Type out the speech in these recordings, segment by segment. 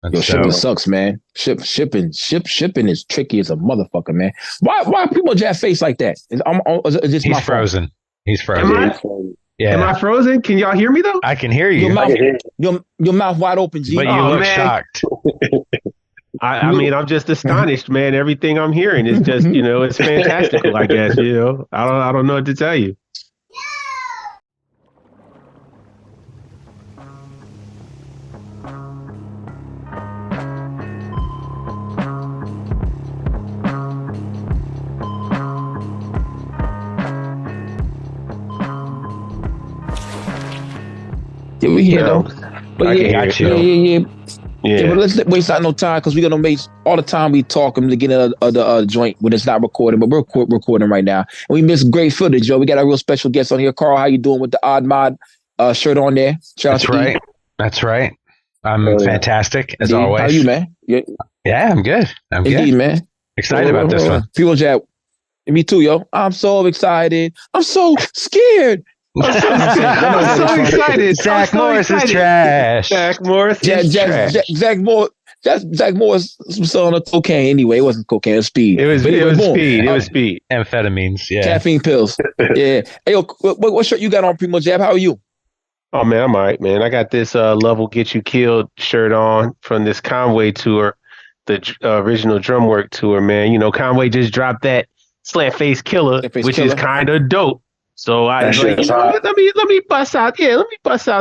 Yo, That's shipping dope. sucks, man. Shipping is tricky as a motherfucker, man. Why people jab face like that? Is this He's my phone? frozen. He's Am frozen. I am Yeah, I frozen? Can y'all hear me though? I can hear Your you, I mouth, can hear your mouth wide open, G. but you Oh look man, shocked. I mean, I'm just astonished, man. Everything I'm hearing is just, it's fantastical. I guess, I don't know what to tell you. Yeah, we here though. But I yeah, got you. yeah. Yeah. But let's not waste out no time because we're gonna waste all the time we talking to get in a joint when it's not recording, but we're recording right now. And we missed great footage, yo. We got a real special guest on here. Carl, how you doing with the Odd Mod shirt on there? Shout out That's to E. right. That's right. I'm Oh, yeah. fantastic as Indeed. always. How you, man? Yeah, Yeah, I'm good. I'm indeed, good. man. Excited about this one. People jab. Me too, yo. I'm so excited. I'm so scared. I'm so, I'm so excited. Zach I'm so Morris is excited. trash. Zach Morris is trash. Zach Morris was selling a cocaine anyway. It wasn't cocaine, it was speed. It was But anyway, boom. speed. It was speed. Amphetamines. Yeah. Caffeine pills. Yeah. Hey, yo, what shirt you got on, Primo Jab? How are you? Oh man, I'm all right, man. I got this "Love Will Get You Killed" shirt on from this Conway tour, the original Drumwork tour. Man, Conway just dropped that Slant Face Killer, Slant Face which Killer. is kind of dope. So I That was shit like, is hot. let me bust out,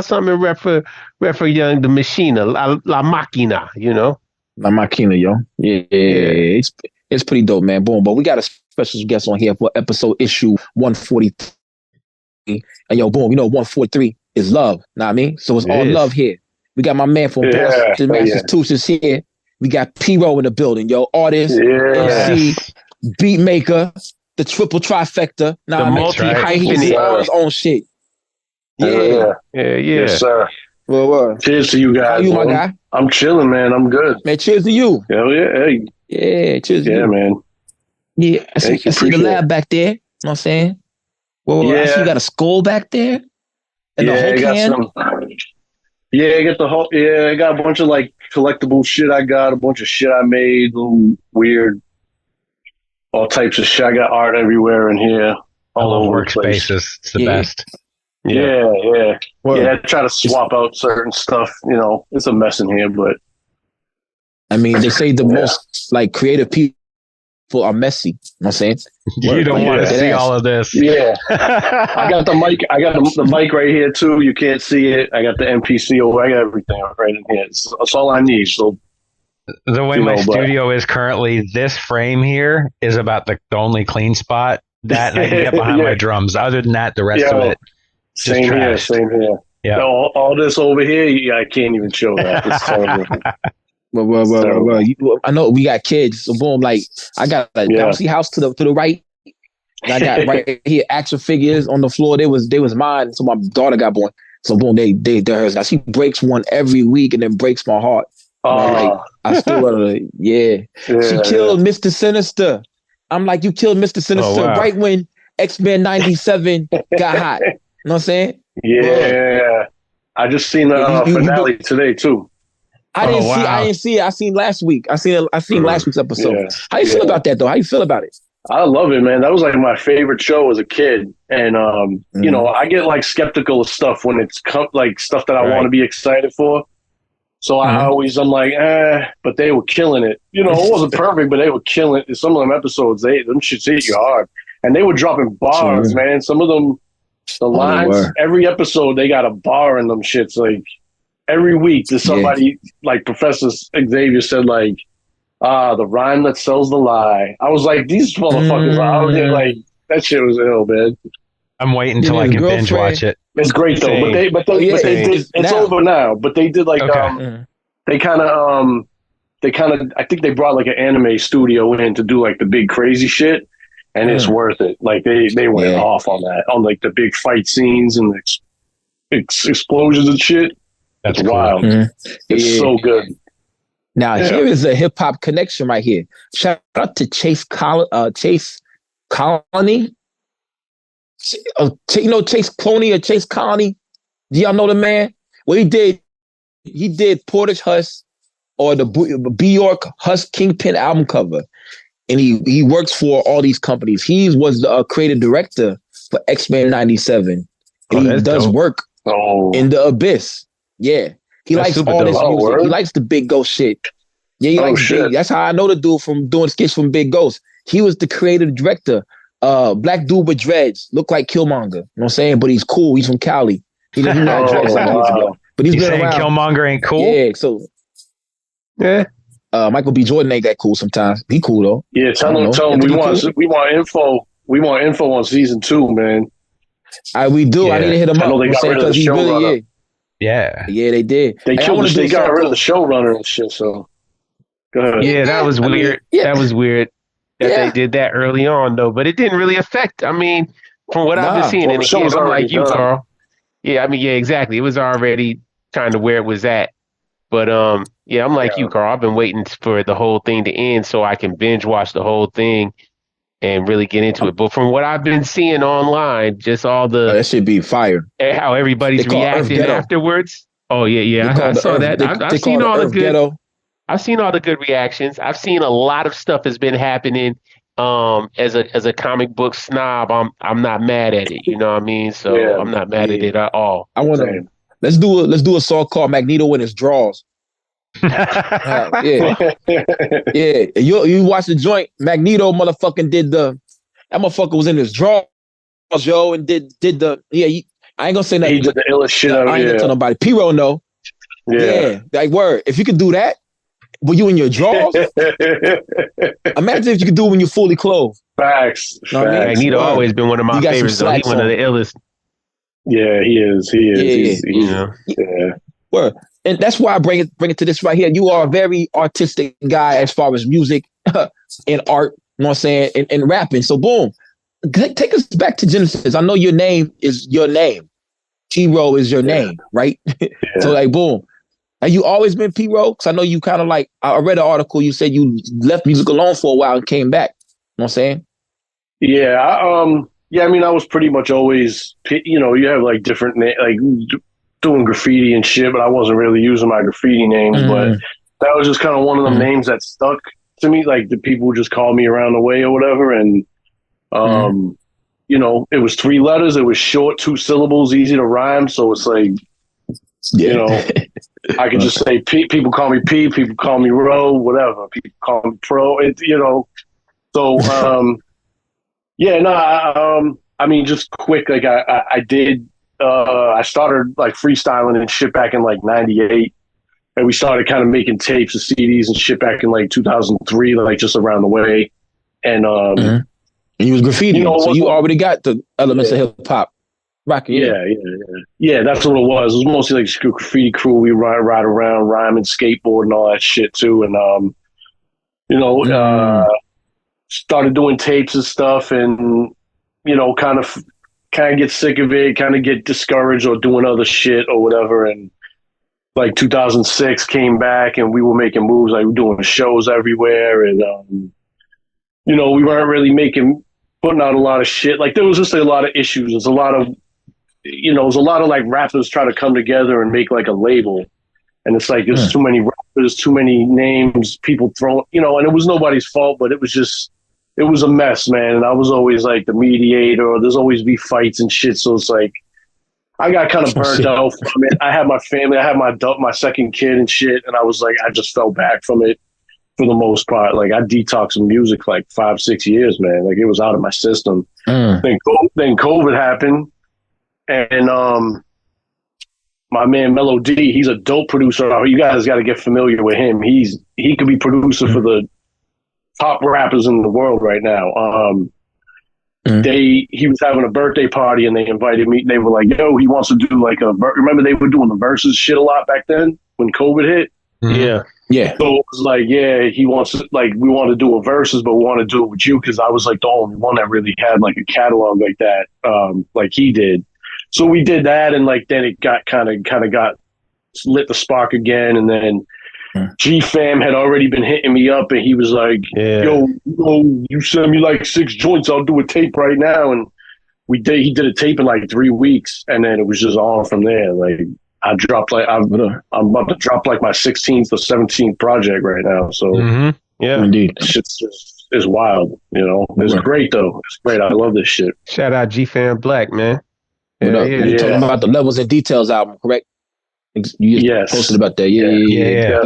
something and rep for Young the Machina, La Machina, La Maquina, yo. Yeah. It's pretty dope, man. Boom. But we got a special guest on here for episode issue 143. And yo, boom, 143 is love. Know what I mean? So it's It all is. love here. We got my man from Yeah. Boston, Massachusetts here. We got P-Row in the building, yo. Artist, Yeah. MC, beat maker, the triple trifecta. Nah, The I mean, multi-hyphenate. he do all his own shit. Yeah. Yeah. Yes, sir. Well, Cheers to you guys. how you, my man. guy? I'm chilling, man. I'm good. Man, cheers to you. Hell yeah. Hey. Yeah, cheers to Yeah, you. man. Yeah, I see Thank you. the Appreciate lab it. back there. You know what I'm saying? Well, I see Yeah. you got a skull back there. And Yeah, the I whole got can. some. Yeah, I got the whole. Yeah, I got a bunch of like collectible shit. I got a bunch of shit I made, little weird, all types of shit. I got art everywhere in here, I all love over the place. workspaces. It's the Yeah. best. Yeah. Word. Yeah, I try to swap out certain stuff. It's a mess in here, but I mean, they say the Yeah. most like creative people are messy. You know what I'm saying? You don't want to Yeah. see all of this. yeah. I got the mic. I got the mic right here too. You can't see it. I got the MPC. I got everything right in here. That's all I need. So The way You my know, but- studio is currently, this frame here is about the only clean spot. That and I can get behind Yeah. my drums. Other than that, the rest of Yo, it, same here. trashed. Same here. Yeah. All this over here, I can't even show that. It's terrible. Well, I know we got kids, so boom, like I got a Yeah. bouncy house to the right. And I got right here action figures on the floor. They was mine. So my daughter got born. So boom, they're hers. Now she breaks one every week and then breaks my heart. Oh, I still gotta, yeah. yeah, She killed Mr. Sinister. I'm like, you killed Mr. Sinister wow. right when X-Men 97 got hot. You know what I'm saying? yeah. I just seen the Yeah, you- finale today too. I didn't Oh, see. wow. I didn't see it. I seen last week. I seen last week's episode. Yeah. How you feel Yeah. about that though? How you feel about it? I love it, man. That was like my favorite show as a kid. And, I get like skeptical of stuff when it's like stuff that I Right. want to be excited for. So I'm like, but they were killing it. It wasn't perfect, but they were killing it. Some of them episodes, them shits hit you hard. And they were dropping bars, Sure. man. Some of them, the they lines, were. every episode, they got a bar in them shits. Like every week, there's somebody, like Professor Xavier said, like, the rhyme that sells the lie. I was like, these motherfuckers are out here, like, that shit was ill, man. I'm waiting until Yeah, I his can binge girlfriend- watch it. It's great though, Same. but they Same. did. It's Now. over now, but they did like Okay. they kind of I think they brought like an anime studio in to do like the big crazy shit, and it's worth it. Like they went Yeah. off on that, on like the big fight scenes and explosions and shit. That's It's cool. wild. It's Yeah. so good. Now Yeah. here is a hip hop connection right here. Shout out to Chase Colony. Chase Cloney or Chase Colony. Do y'all know the man? Well, he did Portage Huss, or the Bjork Husk Kingpin album cover. And he works for all these companies. He was the creative director for X-Men 97. And he does dope. work in the Abyss. Yeah. He likes all this music. He likes the Big Ghost shit. Yeah, he likes Big. That's how I know the dude from doing skits from Big Ghost. He was the creative director. Black dude with dreads. Looked like Killmonger. You know what I'm saying? But he's cool. He's from Cali. He had dreads like years ago. But he's been around. Killmonger ain't cool? Yeah, so. Yeah. Michael B. Jordan ain't that cool sometimes. He cool though. Yeah, tell him we want info. We want info on season 2, man. We do. Yeah. I need to hit him up. I know they got rid of the showrunner. Yeah, they did. They got rid of the showrunner and shit. So, go ahead. Yeah, that was weird. That was weird that they did that early on, though. But it didn't really affect. I mean, from what I've been seeing, and again, I'm like you, Carl. Yeah, I mean, yeah, exactly. It was already kind of where it was at. But yeah, I'm like you, Carl. I've been waiting for the whole thing to end so I can binge watch the whole thing and really get into it. But from what I've been seeing online, just all the that should be fire. How everybody's reacting afterwards. Oh yeah. I saw that. I've seen all the good. Ghetto. I've seen all the good reactions. I've seen a lot of stuff has been happening. As a comic book snob, I'm not mad at it. You know what I mean? So I'm not mad at it at all. I want to. Let's do a song called Magneto in his drawers. Yeah. You watch the joint. Magneto motherfucking did that motherfucker was in his drawers, yo, and did the I ain't gonna say nothing. He did the illest shit out. I ain't gonna tell nobody. P-Roll know. Yeah, like word. If you could do that, were you in your drawers? Imagine if you could do it when you're fully clothed. Facts. Magneto always been one of my favorites. Though. He's one of the illest. Yeah, he is. Yeah. Word. And that's why I bring it to this right here. You are a very artistic guy as far as music and art, you know what I'm saying, and rapping. So boom, take us back to Genesis. I know your name is your name. P-Roll is your name, right? So like boom. Have you always been P-Roll? Because I know you kind of like, I read an article, you said you left music alone for a while and came back. You know what I'm saying? Yeah, yeah, I mean, I was pretty much always, you have like different, like doing graffiti and shit, but I wasn't really using my graffiti names. But that was just kind of one of them names that stuck to me. Like the people would just call me around the way or whatever. And, it was 3 letters. It was short, 2 syllables, easy to rhyme. So it's like, I could just say P. People call me P. People call me Ro. Whatever. People call me Pro. So, I mean, just quick, like I did, I started like freestyling and shit back in like 98. And we started kind of making tapes and CDs and shit back in like 2003, like just around the way. And, and you was graffiti, so you already got the elements of hip hop. Yeah, that's what it was. It was mostly like graffiti crew. We ride around, rhyming, skateboard, and all that shit too. And, started doing tapes and stuff and, kind of get sick of it, kind of get discouraged or doing other shit or whatever. And like 2006 came back and we were making moves, like we were doing shows everywhere. And, we weren't really putting out a lot of shit. Like there was just a lot of issues. There's a lot of, there's a lot of like rappers trying to come together and make like a label. And it's like, there's too many rappers, too many names, people throwing, and it was nobody's fault, but it was a mess, man. And I was always like the mediator, or there's always be fights and shit. So it's like, I got kind of burned out from it. I had my family, I had my second kid and shit. And I was like, I just fell back from it for the most part. Like I detoxed from music like 5-6 years, man. Like it was out of my system. Then COVID happened. And my man Mellow D, he's a dope producer. You guys got to get familiar with him. He could be producer for the top rappers in the world right now. He was having a birthday party and they invited me. They were like, "Yo, he wants to do like remember they were doing the verses shit a lot back then when COVID hit." Yeah. So it was like, he wants to, like, we want to do a verses, but we want to do it with you because I was like the only one that really had like a catalog like that, like he did. So we did that, and like then it got kind of got lit the spark again, and then G-Fam had already been hitting me up, and he was like, "Yo, you send me like 6 joints, I'll do a tape right now." And he did a tape in like 3 weeks, and then it was just on from there. Like I dropped like I'm about to drop like my 16th or 17th project right now. So Yeah, indeed. shit's just is wild. You know, it's great though. It's great. I love this shit. shout out G Fan Black, man. What up? Yeah. You talking about the Levels and Details album, correct? You just posted about that. Yeah.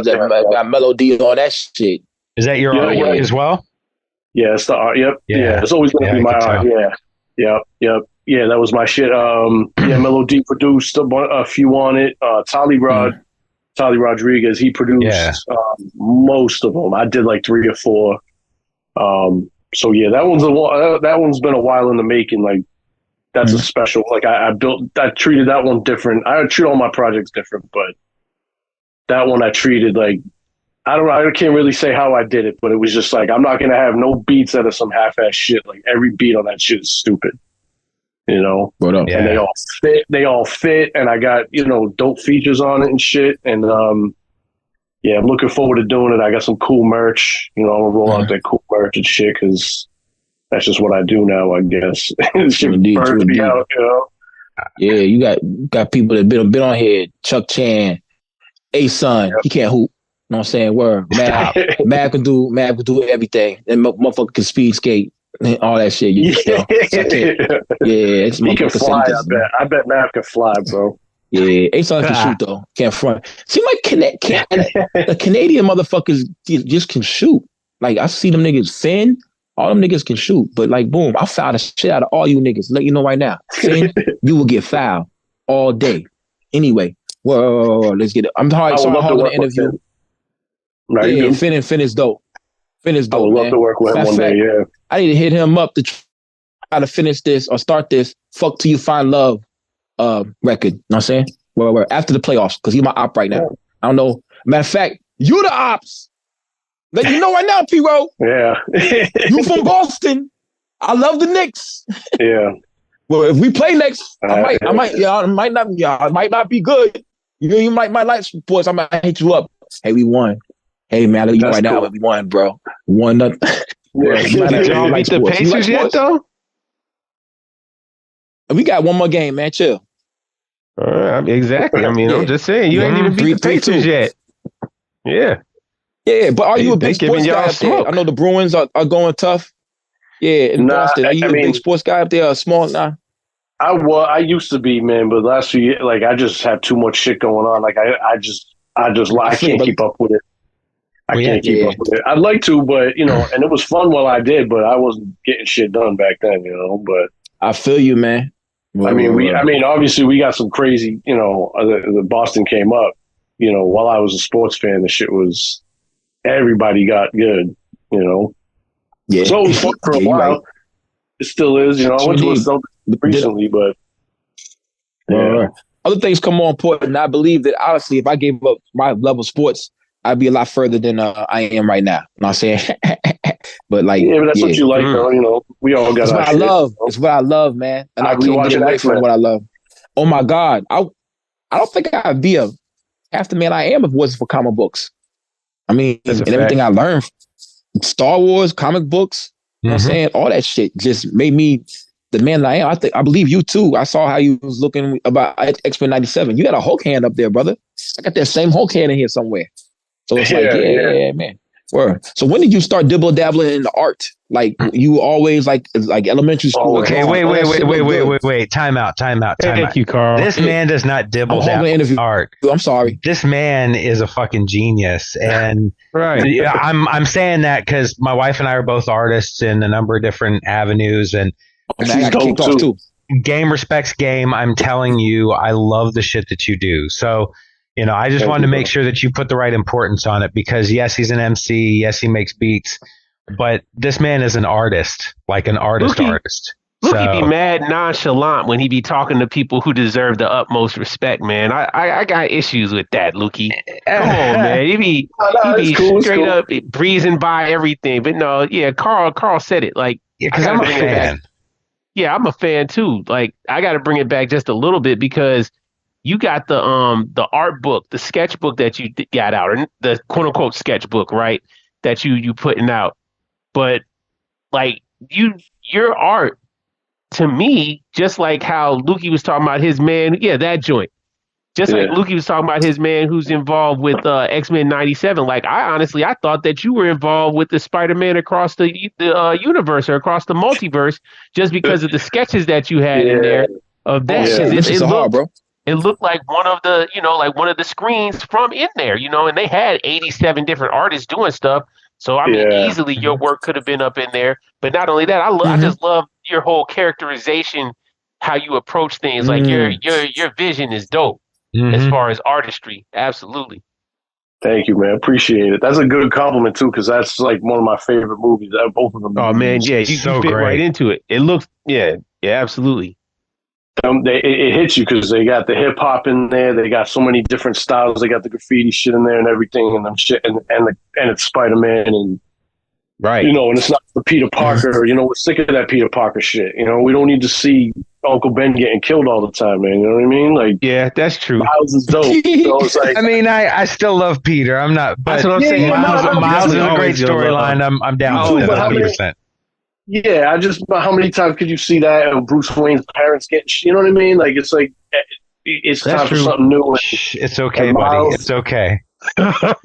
Got melody on that shit. Is that your art as well? Yeah, it's the art. Yep. Yeah. It's always gonna be my art. Yeah. Yep. Yeah, that was my shit. Melody produced a few on it. Tolly Rodriguez, he produced most of them. I did like 3 or 4. So yeah, that one's been a while in the making. Like that's a special. Like I treated that one different. I treat all my projects different, but that one I treated like I don't know. I can't really say how I did it, but it was just like I'm not gonna have no beats that are some half-ass shit. Like every beat on that shit is stupid. You know, and they all fit, and I got, dope features on it and shit. And, I'm looking forward to doing it. I got some cool merch, I'm gonna roll out that cool merch and shit. Cause that's just what I do now, I guess. Indeed. Out, Yeah. You got people that been on here, Chuck Chan, A-Son, he can't hoop. You know what I'm saying? Word. Mad can do everything. And motherfucker can speed skate. All that shit, it's he can fly. I bet Mav can fly, bro. Yeah, A-Son can shoot though. Can't front. Seem like the Canadian motherfuckers just can shoot. Like I see them niggas. Finn, all them niggas can shoot. But like, boom, I'll foul the shit out of all you niggas. Let you know right now, Finn, you will get fouled all day. Anyway, whoa, let's get it. I'm sorry, hogging the interview. Right, yeah, Finn is dope. Finn is dope. I would love to work with him one day. Yeah. I need to hit him up to try to finish this or start this Fuck Till You Find Love record. You know what I'm saying? Well, after the playoffs, because he's my op right now. I don't know. Matter of fact, you the ops. Let you know right now, P-Ro. Yeah. You from Boston. I love the Knicks. Yeah. Well, if we play next, I might not be good. You might like sports. I might hit you up. Hey, we won. Hey, man, I let you know right now, we won, bro. We won nothing. Did y'all beat the Pacers yet, though? We got one more game, man. Chill. Exactly. I mean, I'm just saying, you ain't even beat the Pacers yet. Yeah. Yeah, but are you a big sports guy up there? I know the Bruins are going tough. Yeah, in Boston. Are you a big sports guy up there or small? Nah. I used to be, man, but last few years, like, I just have too much shit going on. Like, I can't keep up with it. I can't keep up with it. I'd like to, but and it was fun while I did, but I wasn't getting shit done back then, But I feel you, man. Obviously we got some crazy, the Boston came up, while I was a sports fan, the shit was everybody got good, Yeah. So it was fun for a while. Right. It still is, I went to a Celtics recently, but other things come more important. I believe that honestly, if I gave up my level of sports, I'd be a lot further than I am right now. I'm not saying, but like, but that's what you like, though. We all got. It's what I love. It's what I love, man. And I can't get away from what I love. Oh my God, I don't think I'd be half the man I am if it wasn't for comic books. I mean, and everything I learned, Star Wars, comic books. You know what I'm saying? All that shit just made me the man that I am. I believe you too. I saw how you was looking about X-Men 97. You had a Hulk hand up there, brother. I got that same Hulk hand in here somewhere. So it's like, man. Word. So when did you start dibble-dabbling in the art? Like you always like elementary school? Okay, wait. Time out. Thank you, Carl. This man does not dibble-dabble in art. I'm sorry. This man is a fucking genius. And right. I'm saying that because my wife and I are both artists in a number of different avenues. And I got kicked off too. Game respects game. I'm telling you, I love the shit that you do. So I just wanted to make sure that you put the right importance on it because yes, he's an MC. Yes, he makes beats, but this man is an artist, like an artist. Look, he be mad nonchalant when he be talking to people who deserve the utmost respect, man. I got issues with that, Lukey. Come on, man. He be straight up breezing by everything. But no, Carl said it. Like, because I'm a fan. Yeah, I'm a fan too. Like, I got to bring it back just a little bit because you got the art book, the sketchbook that you got out, or the quote unquote sketchbook, right? That you putting out. But like your art, to me, just like how Lukey was talking about his man, that joint. just like Lukey was talking about his man who's involved with X-Men 97. Like, I thought that you were involved with the Spider-Man across the universe or across the multiverse just because of the sketches that you had in there of that. It looked like one of the screens from in there, and they had 87 different artists doing stuff. So, I mean, easily your work could have been up in there. But not only that, I just love your whole characterization, how you approach things. Like, your vision is dope. As far as artistry, absolutely. Thank you, man. Appreciate it. That's a good compliment too, because that's like one of my favorite movies. Both of them. Oh man, yeah, you fit right into it. It looks, yeah, absolutely. It hits you because they got the hip hop in there. They got so many different styles. They got the graffiti shit in there and everything, and them shit, and it's Spider-Man, and right, and it's not the Peter Parker. We're sick of that Peter Parker shit. We don't need to see Uncle Ben getting killed all the time, man. You know what I mean? Like, yeah, that's true. Miles is dope. So it's like, I mean, I still love Peter. I'm not. But that's what I'm saying. Miles is a great storyline. I'm down with 100%. Yeah, how many times could you see that and Bruce Wayne's parents getting? You know what I mean? Like, it's like it's time for something new. It's okay, buddy. It's okay.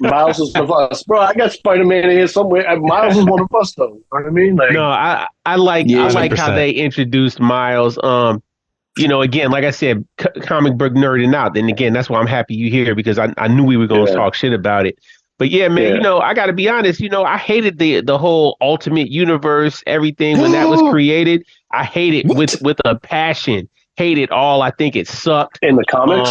Miles is one of us, bro. I got Spider-Man in here somewhere. Miles is one of us, though. You know what I mean? Like, no, I like how they introduced Miles. Again, like I said, comic book nerding out. Then again, that's why I'm happy you here because I knew we were going to talk shit about it. But yeah, man, I got to be honest. I hated the whole Ultimate Universe, everything when that was created. I hate it with a passion. Hate it all. I think it sucked in the comics.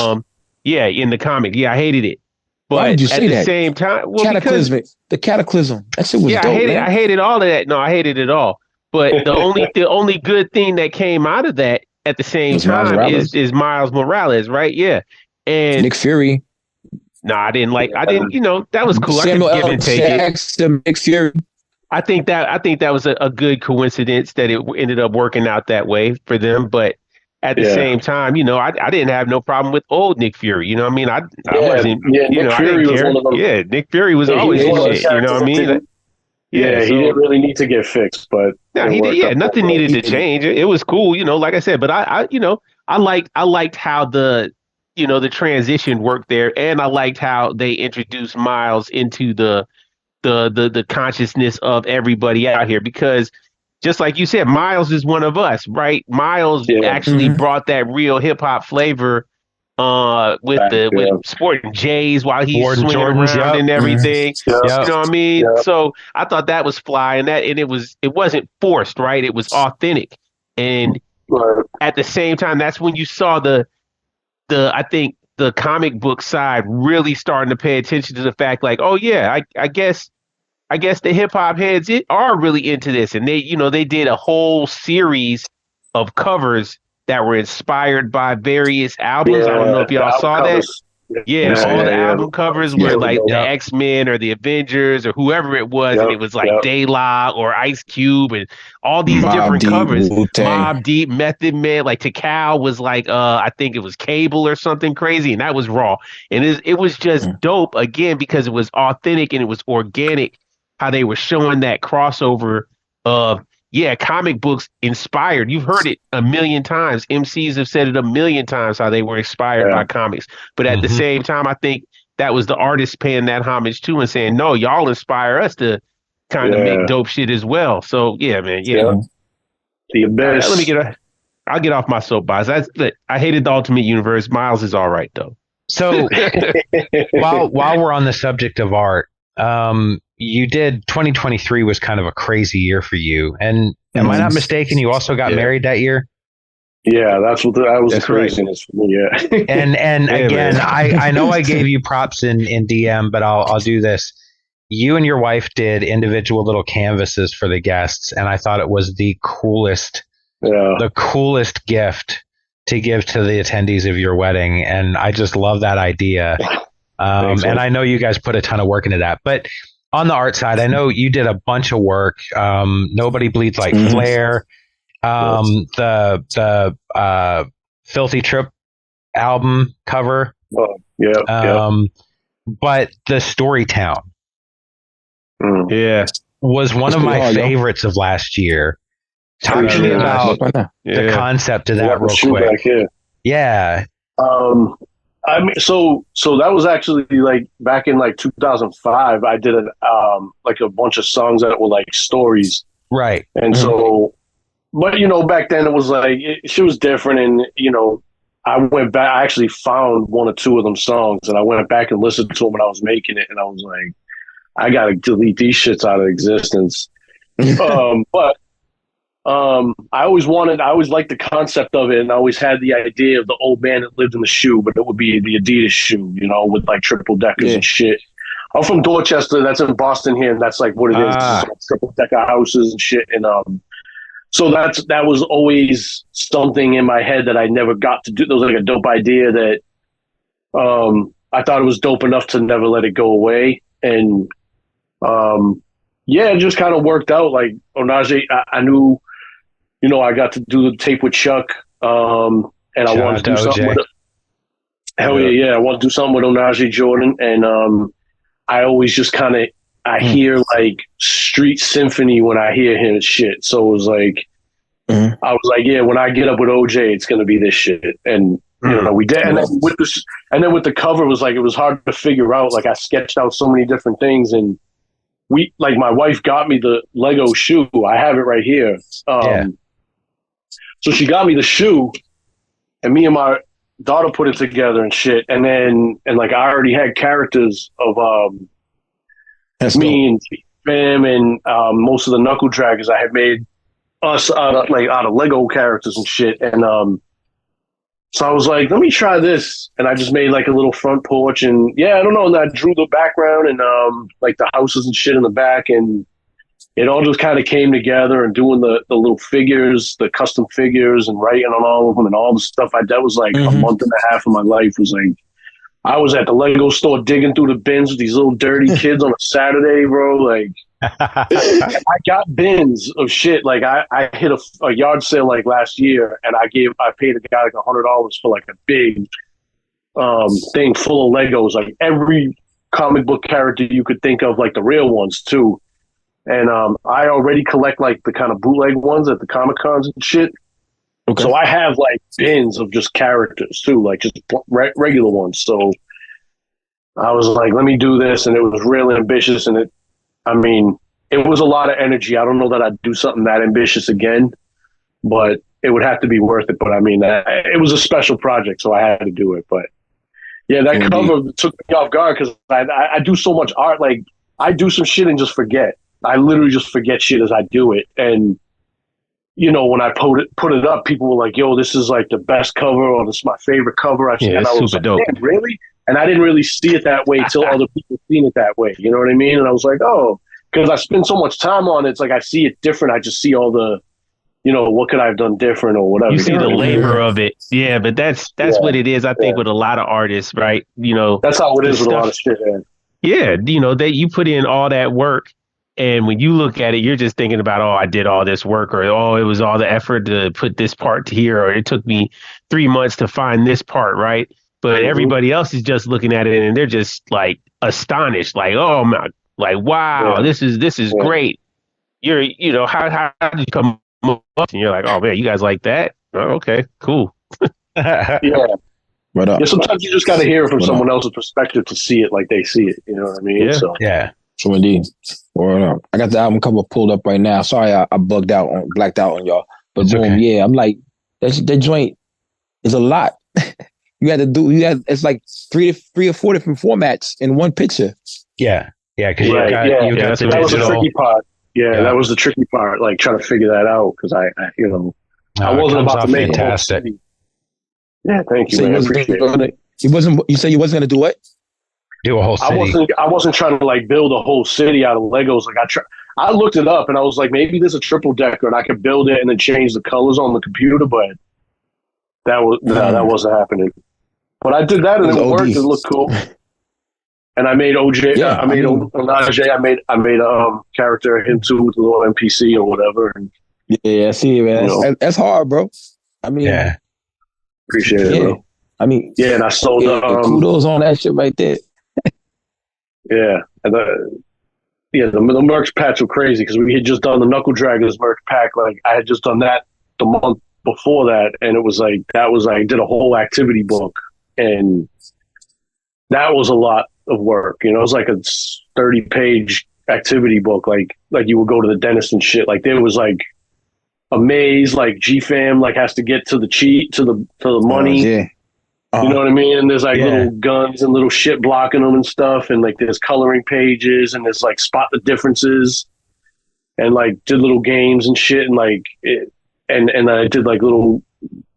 In the comic, I hated it. But why did you say the same time, the Cataclysm. That shit was dope. I hated all of that. No, I hated it all. But the only good thing that came out of that at the same time is Miles Morales, right? Yeah, and Nick Fury. No, I didn't. That was cool. Samuel I could give and take it. Nick Fury. I think that was a good coincidence that it ended up working out that way for them. But at the same time, I didn't have no problem with old Nick Fury. You know what I mean? I wasn't. Nick Fury was one of them. Yeah, Nick Fury was always shit. You know what I mean? He didn't really need to get fixed, but he did. Yeah, nothing needed to change. It was cool, like I said. But I liked how the transition worked there, and I liked how they introduced Miles into the consciousness of everybody out here because. Just like you said, Miles is one of us, right? Miles actually brought that real hip hop flavor with sporting J's while he's swinging around and everything. You know what I mean? So I thought that was fly, and it wasn't forced, right? It was authentic, and at the same time, that's when you saw I think the comic book side really starting to pay attention to the fact, like, oh yeah, I guess the hip hop heads are really into this, and they did a whole series of covers that were inspired by various albums. I don't know if y'all saw that. All the album covers were like the X-Men or the Avengers or whoever it was, and it was like De La or Ice Cube and all these different covers. Mobb Deep, Method Man, like Tikal was like I think it was Cable or something crazy, and that was Raw. And it was just dope again because it was authentic and it was organic. How they were showing that crossover of, comic books inspired. You've heard it a million times. MCs have said it a million times how they were inspired by comics. But at the same time, I think that was the artist paying that homage too and saying, no, y'all inspire us to kind of make dope shit as well. So, yeah, man. Yeah. The Abyss. I'll get off my soapbox. I hated the Ultimate Universe. Miles is all right, though. So while we're on the subject of art, you did 2023 was kind of a crazy year for you. And am I not mistaken? You also got married that year? Yeah, that was the craziness for me. Yeah. And again, I know I gave you props in DM, but I'll do this. You and your wife did individual little canvases for the guests, and I thought it was the coolest gift to give to the attendees of your wedding. And I just love that idea. And I know you guys put a ton of work into that, but on the art side, I know you did a bunch of work. Nobody Bleeds Like Flair, the Filthy Trip album cover. But the Storytown, was one of my favorites of last year. Talk to me about the concept of that real quick. Yeah. I mean, so that was actually like back in like 2005. I did like a bunch of songs that were like stories, Right. and so, but back then it was like she was different, and I went back. I actually found one or two of them songs, and I went back and listened to them when I was making it, and I was like, I gotta delete these shits out of existence. But I always liked the concept of it, and I always had the idea of the old man that lived in the shoe, but it would be the Adidas shoe, with like triple deckers and shit. I'm from Dorchester, that's in Boston here, and that's like what it is. It's like triple decker houses and shit, and so that was always something in my head that I never got to do. There was like a dope idea that I thought it was dope enough to never let it go away, and it just kind of worked out. Like Onaje, I knew. I got to do the tape with Chuck, and I wanted to do something with it. Hell yeah! I want to do something with Onaje Jordan, and I always just kind of hear like street symphony when I hear him shit. So it was like, I was like, yeah, when I get up with OJ, it's gonna be this shit, and we did. And then with the cover, it was like it was hard to figure out. Like I sketched out so many different things, and my wife got me the Lego shoe. I have it right here. So she got me the shoe, and me and my daughter put it together and shit. And like I already had characters of me and Bam and most of the Knuckle Draggers. I had made us out of Lego characters and shit. And so I was like, let me try this. And I just made like a little front porch, and I don't know. And I drew the background and like the houses and shit in the back, and it all just kind of came together, and doing the little figures, the custom figures, and writing on all of them, and all the stuff that was like a month and a half of my life was like, I was at the Lego store digging through the bins with these little dirty kids on a Saturday, bro. Like, I got bins of shit. Like I hit a yard sale like last year, and I paid a guy like $100 for like a big thing full of Legos, like every comic book character you could think of, like the real ones too. And I already collect like the kind of bootleg ones at the Comic Cons and shit. Okay. So I have like bins of just characters too, like just regular ones. So I was like, let me do this, and it was real ambitious, and it was a lot of energy. I don't know that I'd do something that ambitious again, but it would have to be worth it. But it was a special project, so I had to do it. But yeah, that cover took me off guard because I do so much art. Like I do some shit and just forget. I literally just forget shit as I do it. And, when I put it up, people were like, yo, this is like the best cover, or this is my favorite cover I've seen. And I was like, dope. Really? And I didn't really see it that way till other people seen it that way. You know what I mean? And I was like, oh, because I spend so much time on it. It's like I see it different. I just see all the, what could I have done different or whatever. You see the labor of it. Yeah, but that's what it is, I think, with a lot of artists, right? That's how it is with a lot of shit, man. Yeah, you put in all that work. And when you look at it, you're just thinking about, oh, I did all this work, or, oh, it was all the effort to put this part here, or it took me 3 months to find this part, right? But everybody else is just looking at it and they're just like astonished, like, oh my, like, wow, this is great. You're, how did you come up? And you're like, oh man, you guys like that? Oh, okay, cool. Yeah. Sometimes you just got to hear it from someone else's perspective to see it like they see it. You know what I mean? Yeah. So, So indeed. I got the album cover pulled up right now. Sorry, I blacked out on y'all. But it's boom, okay. I'm like, that joint is a lot. It's like three or four different formats in one picture. Yeah. Yeah, because that was the tricky part. Yeah, that was the tricky part, like trying to figure that out, because I wasn't about to make fantastic. Yeah, thank you, man. I appreciate it. You said you wasn't going to do what? Do a whole city. I wasn't trying to like build a whole city out of Legos. Like I looked it up and I was like, maybe there's a triple decker and I could build it and then change the colors on the computer, but that wasn't happening. But I did that and it worked. It looked cool. And I made OJ. Yeah, I made Onaje. I made a character him too with a little NPC or whatever. And, I see it, man. That's hard, bro. Appreciate it, bro. And I sold kudos on that shit right there. Yeah, and the merch packs were crazy because we had just done the Knuckle Draggers merch pack. Like I had just done that the month before that, and it was like I did a whole activity book, and that was a lot of work. You know, it was like a 30-page activity book, like you would go to the dentist and shit. Like there was like a maze, like GFAM like has to get to the cheat to the money. Yeah. You know what I mean? And there's like little guns and little shit blocking them and stuff, and like there's coloring pages and there's like spot the differences, and like did little games and shit, and like and I did like little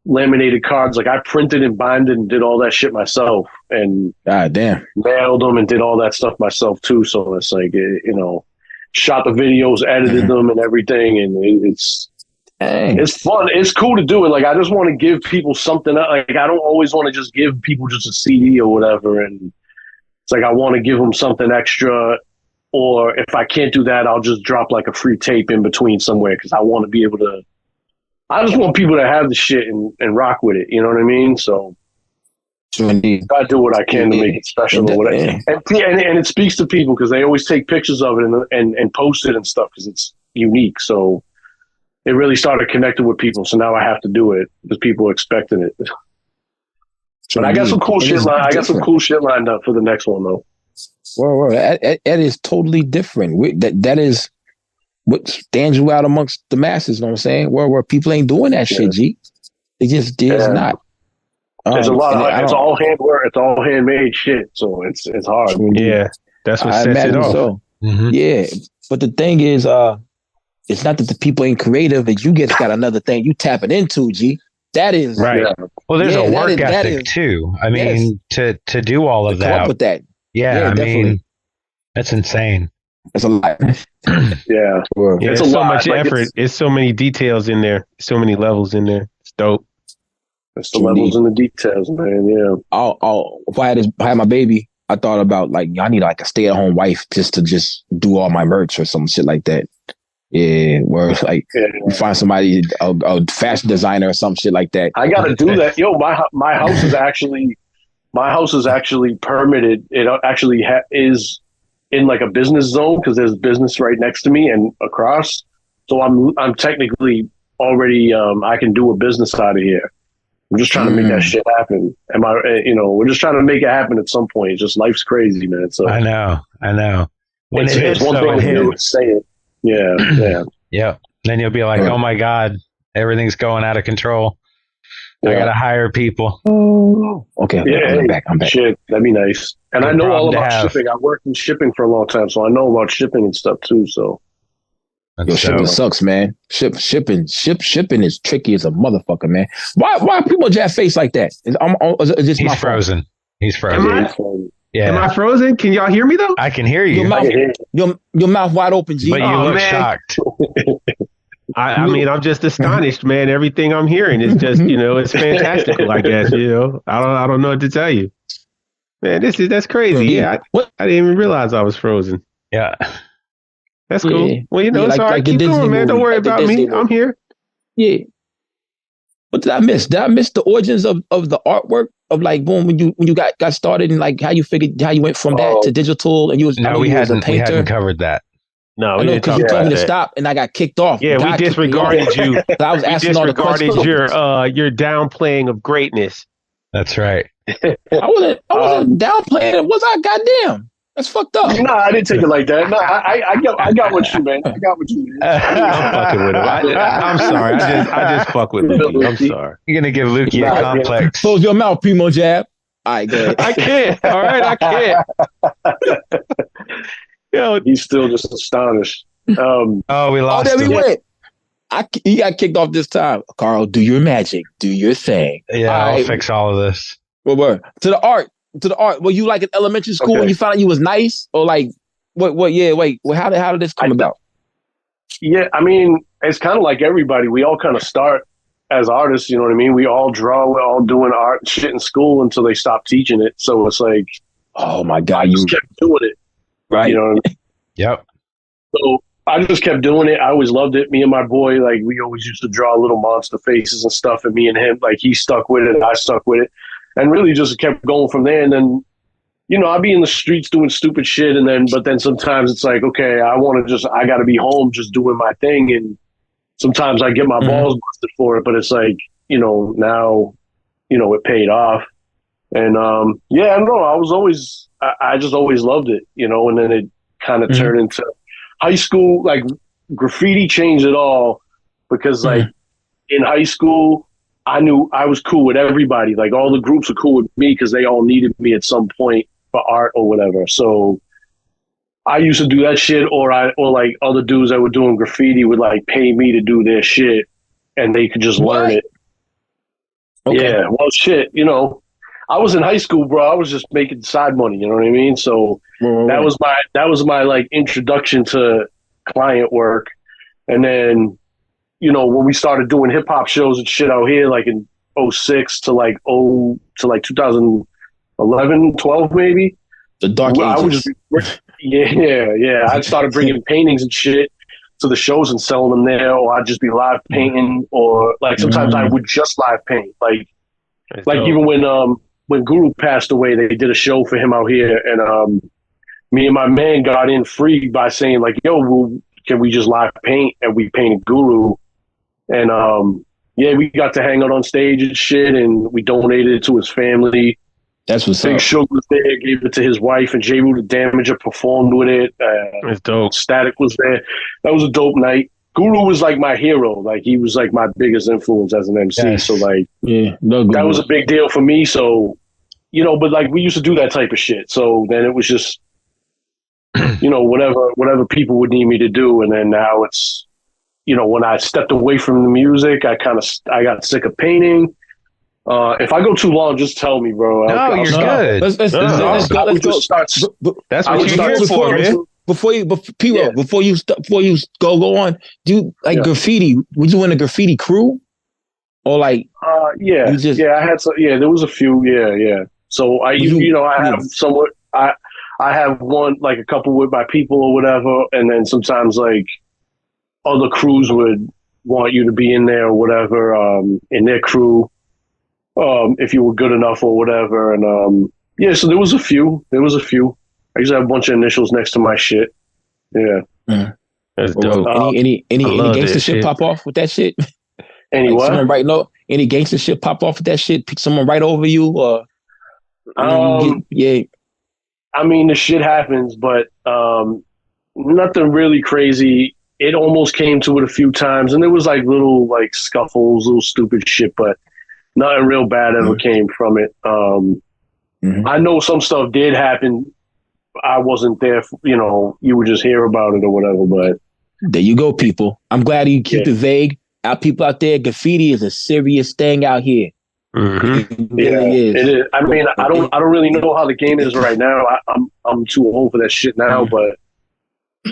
laminated cards. Like I printed and binded and did all that shit myself, and God damn, mailed them and did all that stuff myself too. So it's like shot the videos, edited them, and everything, and it's fun. It's cool to do it. Like I just want to give people something. Like I don't always want to just give people just a CD or whatever. And it's like I want to give them something extra. Or if I can't do that, I'll just drop like a free tape in between somewhere because I want to be able to. I just want people to have the shit and rock with it. You know what I mean? So indeed. I do what I can to make it special or whatever. And it speaks to people because they always take pictures of it and post it and stuff because it's unique. So. It really started connecting with people, so now I have to do it because people are expecting it. But I got some cool shit. I got some cool shit lined up for the next one, though. Well, that is totally different. That is what stands you out amongst the masses. You know what I'm saying? Where people ain't doing that shit, G. It just is not. There's a lot. It's all handwork. It's all handmade shit. So it's hard. Yeah, that's what sets it off. So. Mm-hmm. Yeah, but the thing is, it's not that the people ain't creative, and you just got another thing you tapping into, G. That is right. Yeah. Well, there's a work ethic too. I mean, to do all of that. Come up with that. Yeah, I mean, that's insane. That's a lot. Yeah, it's so much effort. It's so many details in there. So many levels in there. It's dope. It's the levels and the details, man. Yeah. If I had my baby, I thought about like I need like a stay-at-home wife just to do all my merch or some shit like that. Yeah, where like you find somebody, a fashion designer or some shit like that. I gotta do that. Yo, my house is actually permitted. It actually is in like a business zone because there's business right next to me and across. So I'm technically already I can do a business out of here. I'm just trying to make that shit happen. We're just trying to make it happen at some point. It's just life's crazy, man. So I know. When it's one thing to do is say it. Yeah. Yeah. Then you'll be like, oh my God, everything's going out of control. I gotta hire people. Oh, okay. Yeah, I'm back. Shit, that'd be nice. And I know all about shipping. I worked in shipping for a long time, so I know about shipping and stuff too. So, shipping sucks, man. Shipping is tricky as a motherfucker, man. Why people jab face like that? He's frozen. He's frozen. Yeah. Am I frozen? Can y'all hear me though? I can hear you. Your mouth wide open, G. But you look shocked. I mean, I'm just astonished, man. Everything I'm hearing is just, it's fantastical, I guess, I don't know what to tell you. Man, that's crazy. Yeah. I didn't even realize I was frozen. Yeah. That's cool. Yeah. Well, it's all right. Keep going, man. Don't worry about me. I'm here. Yeah. What did I miss? Did I miss the origins of the artwork? Of like, boom, when you got started and like how you went from that to digital and we hadn't covered that. No, because you told me to stop and I got kicked off. Yeah, we disregarded you. I was asking all the questions. your downplaying of greatness. That's right. I wasn't downplaying it. Was I? Goddamn, that's fucked up. No, I didn't take it like that. No, I got what you meant. I got what you meant. I'm fucking with him. I'm sorry. I just fuck with Lukey. I'm sorry. You're gonna give Lukey a complex. Close your mouth, Primo Jab. All right, go ahead. I can't. All right, I can't. Yo, he's still just astonished. We lost there him. we went. He got kicked off this time. Carl, do your magic. Do your thing. Yeah, I'll fix all of this. To the art. Were you like in elementary school and you found out you was nice? Or like, what? Yeah, wait. Well, how did this come about? Yeah, I mean, it's kind of like everybody. We all kind of start as artists, you know what I mean? We all draw. We're all doing art and shit in school until they stop teaching it. So it's like, oh my God, you kept doing it. Right. You know what I mean? Yep. So I just kept doing it. I always loved it. Me and my boy, like, we always used to draw little monster faces and stuff. And me and him, like, he stuck with it. I stuck with it. And really just kept going from there. And then, I'd be in the streets doing stupid shit. But then sometimes it's like, okay, I got to be home just doing my thing. And sometimes I get my balls busted for it. But it's like, now, it paid off. And yeah, I don't know. I just always loved it, you know. And then it kind of turned into high school. Like graffiti changed it all because like in high school, I knew I was cool with everybody. Like all the groups were cool with me because they all needed me at some point for art or whatever. So I used to do that shit, or like other dudes that were doing graffiti would like pay me to do their shit, and they could just learn it. Okay. Yeah, well, shit, you know, I was in high school, bro. I was just making side money. You know what I mean? So that was my like introduction to client work, and then, you know, when we started doing hip hop shows and shit out here, like in 06 to like 2011, 12 maybe. The dark ages. Yeah. I started bringing paintings and shit to the shows and selling them there, or I'd just be live painting, or like sometimes I would just live paint. Like even when Guru passed away, they did a show for him out here, and me and my man got in free by saying like, "Yo, can we just live paint?" And we painted Guru, and yeah, we got to hang out on stage and shit, and we donated it to his family. That's what's Big up. Sugar was there, gave it to his wife, and J. Rue the Damager performed with it. It's dope. Static was there. That was a dope night. Guru was like my hero. Like he was like my biggest influence as an MC. Yes. So like, yeah, that was a big deal for me. So, you know, but like we used to do that type of shit. So then it was just, you know, whatever people would need me to do. And then now it's, you know, when I stepped away from the music, I got sick of painting. If I go too long, just tell me, bro. No, you're good. Let's go. That's what you're here for, man. Before you go on, do like graffiti? Were you in a graffiti crew, or like? Yeah, I had some. Yeah, there was a few. Yeah. So I have somewhat. I have one, like a couple with my people or whatever, and then sometimes like other crews would want you to be in there or whatever, in their crew. If you were good enough or whatever. And yeah, so there was a few. I used to have a bunch of initials next to my shit. Yeah. That's dope. Any gangster shit pop off with that shit? Any like what? Any gangster shit pop off with that shit? Pick someone right over you, or yeah. I mean, the shit happens, but nothing really crazy. It almost came to it a few times, and there was like little like scuffles, little stupid shit, but nothing real bad ever came from it. I know some stuff did happen. I wasn't there, you know, you would just hear about it or whatever, but. There you go, people. I'm glad you keep it vague. Our people out there, graffiti is a serious thing out here. Mm-hmm. It really is. It is. I mean, I don't really know how the game is right now. I'm too old for that shit now, but,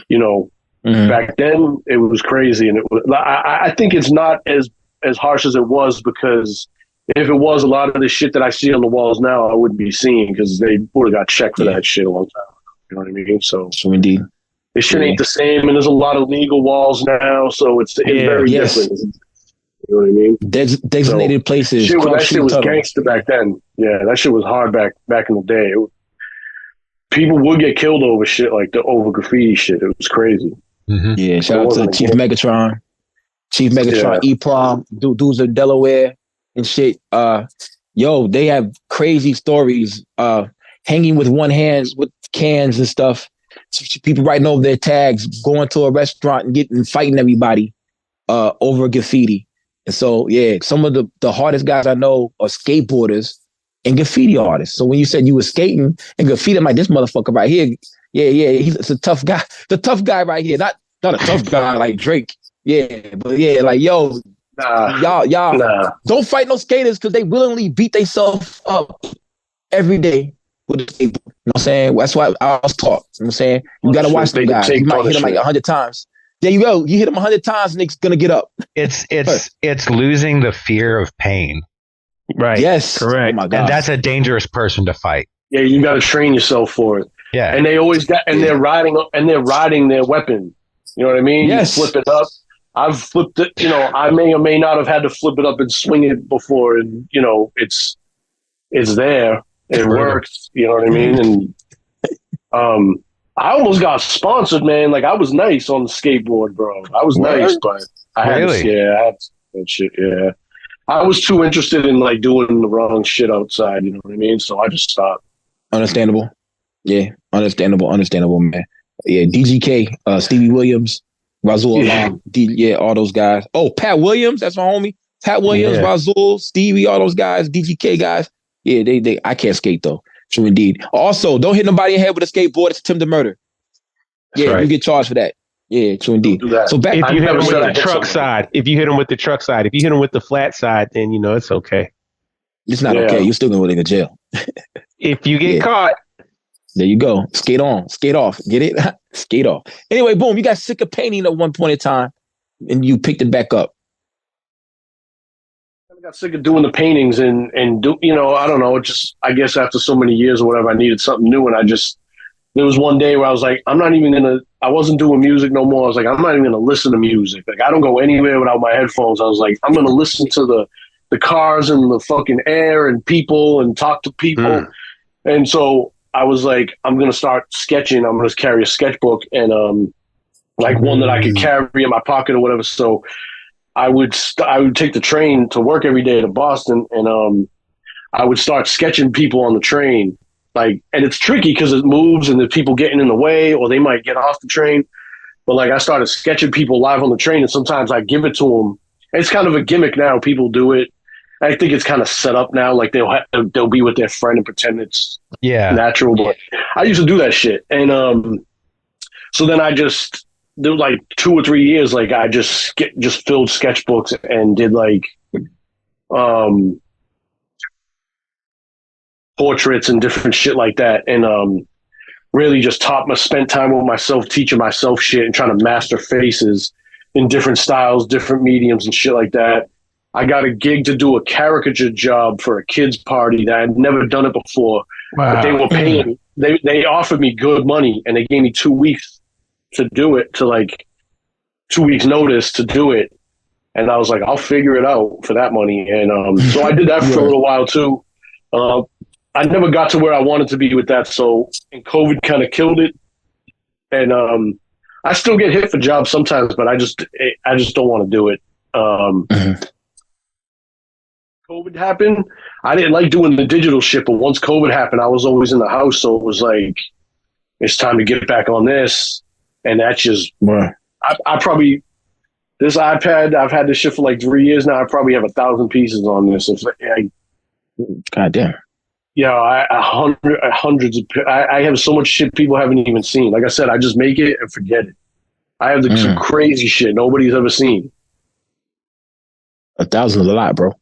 you know, back then it was crazy. And it was, I think it's not as harsh as it was, because if it was, a lot of the shit that I see on the walls now, I wouldn't be seeing, because they would have got checked for that shit a long time. You know what I mean? So indeed, this shit ain't the same, and there's a lot of legal walls now, so it's very different. You know what I mean? Designated places. That shit was gangster back then. Yeah, that shit was hard back in the day. People would get killed over shit like over graffiti shit. It was crazy. Yeah, shout out to Chief Megatron, E-Prom, dudes in Delaware and shit. Yo, they have crazy stories. Hanging with one hand with cans and stuff. People writing over their tags, going to a restaurant and fighting everybody over graffiti. And so, yeah, some of the hardest guys I know are skateboarders and graffiti artists. So when you said you were skating and graffiti, I'm like, this motherfucker right here, yeah, he's a tough guy. The tough guy right here, not a tough guy like Drake. Yeah, but yeah, like, yo, y'all don't fight no skaters, because they willingly beat themselves up every day with a skateboard. You know what I'm saying? That's why I was taught. You know what I'm saying? You got to watch them guys. You might hit them like 100 times. There you go. You hit them 100 times and they're going to get up. It's losing the fear of pain. Right. Yes. Correct. Oh my God. And that's a dangerous person to fight. Yeah, you got to train yourself for it. Yeah. And they always got, and they're riding their weapon. You know what I mean? Yes. You flip it up. I've flipped it, you know, I may or may not have had to flip it up and swing it before, and, you know, it's there. It works. You know what I mean? And I almost got sponsored, man. Like, I was nice on the skateboard, bro. I was nice, but I had to that shit, yeah. I was too interested in like doing the wrong shit outside. You know what I mean? So I just stopped. Understandable. Yeah, understandable, man. Yeah, DGK, Stevie Williams, Razul Alam, all those guys. Oh, Pat Williams, that's my homie. Pat Williams, Razul, Stevie, all those guys, DGK guys. Yeah, they. I can't skate though. True indeed. Also, don't hit nobody in the head with a skateboard. It's attempted murder. Yeah, right. You get charged for that. Yeah, true indeed. So back, if you hit them with the truck side, if you hit them with the truck side, if you hit them with the flat side, then you know it's okay. It's not okay. You're still going to go to jail. If you get caught. There you go. Skate on, skate off. Get it? Skate off. Anyway, boom, you got sick of painting at one point in time and you picked it back up. I got sick of doing the paintings and do, you know, I don't know, just, I guess after so many years or whatever, I needed something new. And there was one day where I was like, I wasn't doing music no more. I was like, I'm not even going to listen to music. Like, I don't go anywhere without my headphones. I was like, I'm going to listen to the cars and the fucking air and people and talk to people. And so I was like, I'm going to start sketching. I'm going to carry a sketchbook and one that I could carry in my pocket or whatever. So I would take the train to work every day to Boston and I would start sketching people on the train. Like, and it's tricky because it moves and there's people getting in the way or they might get off the train. But like I started sketching people live on the train and sometimes I give it to them. It's kind of a gimmick now. People do it. I think it's kind of set up now. Like they'll be with their friend and pretend it's natural. But I used to do that shit. And so then I just there was like 2 or 3 years. Like I just filled sketchbooks and did like portraits and different shit like that. And really just spent time with myself, teaching myself shit and trying to master faces in different styles, different mediums and shit like that. I got a gig to do a caricature job for a kid's party that I'd never done it before. Wow. But they were paying. They offered me good money, and they gave me 2 weeks to do it, to like 2 weeks notice to do it. And I was like, I'll figure it out for that money. And so I did that for a little while too. I never got to where I wanted to be with that. So and COVID kind of killed it. And I still get hit for jobs sometimes, but I just don't want to do it. COVID happened. I didn't like doing the digital shit, but once COVID happened, I was always in the house. So it was like, it's time to get back on this. And that's just, I probably, this iPad, I've had this shit for like 3 years now. I probably have 1,000 pieces on this. God damn. Yeah, hundreds of, I have so much shit people haven't even seen. Like I said, I just make it and forget it. I have some crazy shit nobody's ever seen. 1,000 is a lot, bro.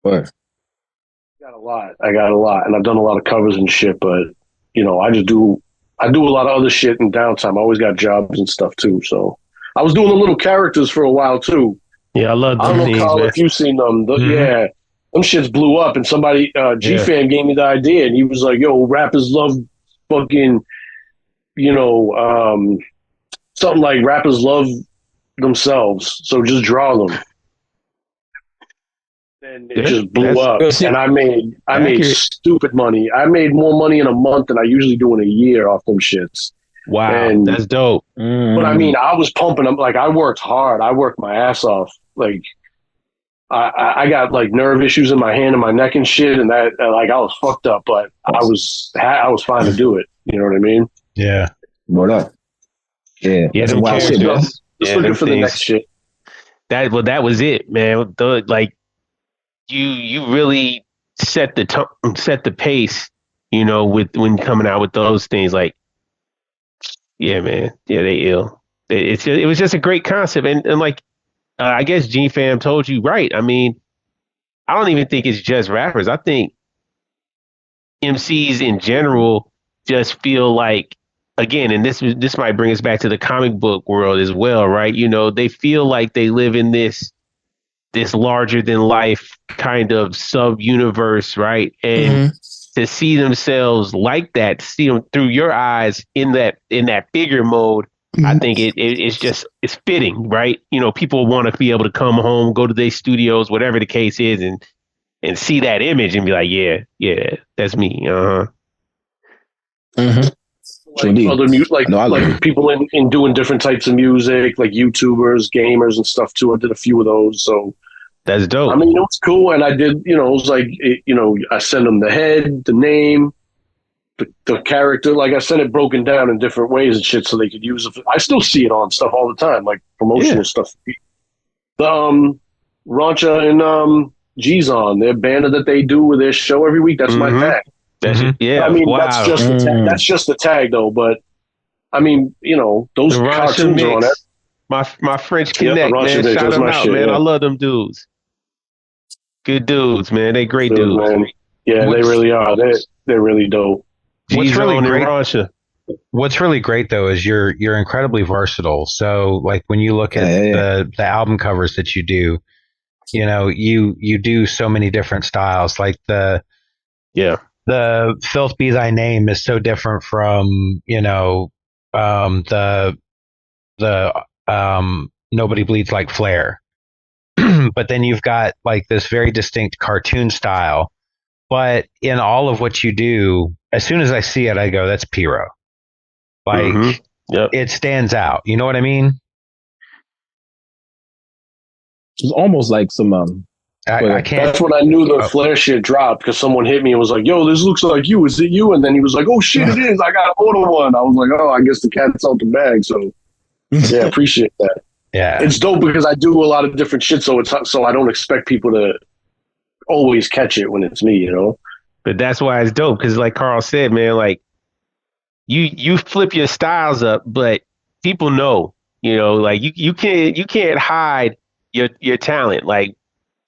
What? I got a lot, and I've done a lot of covers and shit. But you know, I do a lot of other shit in downtime. I always got jobs and stuff too. So I was doing the little characters for a while too. Yeah, I love them. I don't know, Carl, if you've seen them. Yeah, them shits blew up, and somebody G-Fam gave me the idea, and he was like, "Yo, rappers love fucking, you know, something like rappers love themselves, so just draw them." And it just blew up, and I made stupid money. I made more money in a month than I usually do in a year off them shits. Wow, and that's dope. But I mean, I was pumping them. Like I worked hard. I worked my ass off. Like I got like nerve issues in my hand and my neck and shit, and that like I was fucked up. But I was fine to do it. You know what I mean? Yeah. What up? Yeah. Yeah. Just looking for the next shit. That was it, man. Like. You really set the pace, you know, when coming out with those things. Like, yeah, man, yeah, they ill. It was just a great concept, and like, I guess G-Fam told you right. I mean, I don't even think it's just rappers. I think MCs in general just feel like, again, and this might bring us back to the comic book world as well, right? You know, they feel like they live in this larger than life kind of sub universe, right? And to see themselves like that, to see them through your eyes in that bigger mode, I think it's fitting, right? You know, people want to be able to come home, go to their studios, whatever the case is, and see that image and be like, yeah, that's me. Like other like people in doing different types of music, like YouTubers, gamers, and stuff too. I did a few of those, so That's dope. I mean, it was cool, and I did. It was like, I sent them the head, the name, the character. Like I sent it broken down in different ways and shit, so they could use it. I still see it on stuff all the time, like promotional stuff. The Rancha and G-Zon, their banner that they do with their show every week. That's my tag. Yeah, I mean, wow. that's just the tag. That's just the tag, though. But I mean, those cartoons are on that. My French Connect, man. Shout them out, man. I love them dudes. Good dudes, man. They great dudes. Man. Yeah, they really are. They're really dope. What's really great though is you're incredibly versatile. So like when you look at the album covers that you do, you do so many different styles. Like the Filth Be Thy Name is so different from the Nobody Bleeds Like Flair. But then you've got like this very distinct cartoon style. But in all of what you do, as soon as I see it, I go, that's Pyro. Like, it stands out. You know what I mean? It's almost like some. I can't. That's when I knew the Flair shit dropped, because someone hit me and was like, yo, this looks like you. Is it you? And then he was like, oh, shit, it is. I got to order one. I was like, oh, I guess the cat's out the bag. So, yeah, appreciate that. Yeah, it's dope because I do a lot of different shit, so I don't expect people to always catch it when it's me, But that's why it's dope, because like Carl said, man, like you flip your styles up, but people know, like you can't hide your talent. Like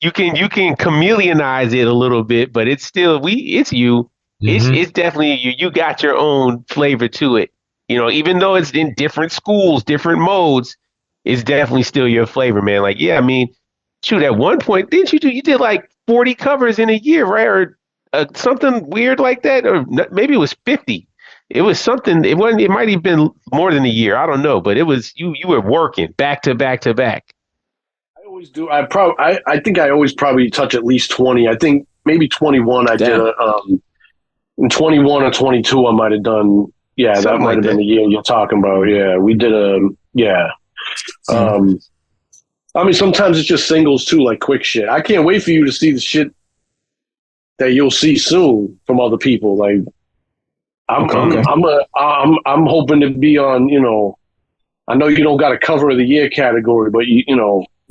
you can chameleonize it a little bit, but it's still it's you. It's definitely you. You got your own flavor to it. Even though it's in different schools, different modes. It's definitely still your flavor, man. Like, yeah, I mean, shoot, at one point, didn't you did like 40 covers in a year, right? Or something weird like that? Or maybe it was 50. It was something, it might have been more than a year. I don't know, but it was, you were working back to back to back. I always do. I think I always probably touch at least 20. I think maybe 21 I did. In 21 or 22 I might have done. Yeah, something that might have been the year you're talking about. Yeah, we did I mean, sometimes it's just singles too, like quick shit. I can't wait for you to see the shit that you'll see soon from other people. Like, I'm hoping to be on. I know you don't got a cover of the year category, but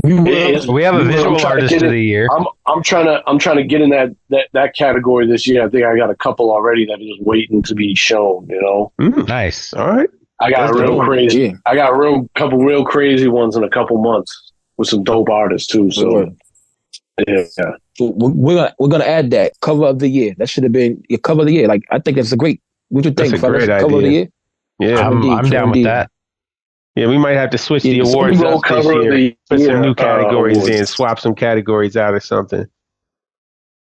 we have a visual artist of the year. I'm trying to get in that category this year. I think I got a couple already that are just waiting to be shown. Nice. All right. I got couple real crazy ones in a couple months with some dope artists too. So yeah. We're gonna add that cover of the year. That should have been your cover of the year. Like, I think that's a great. What you think, fellas? Cover of the year. Yeah, I'm down with that. Yeah, we might have to switch the awards up this year. Put some new categories in, swap some categories out or something.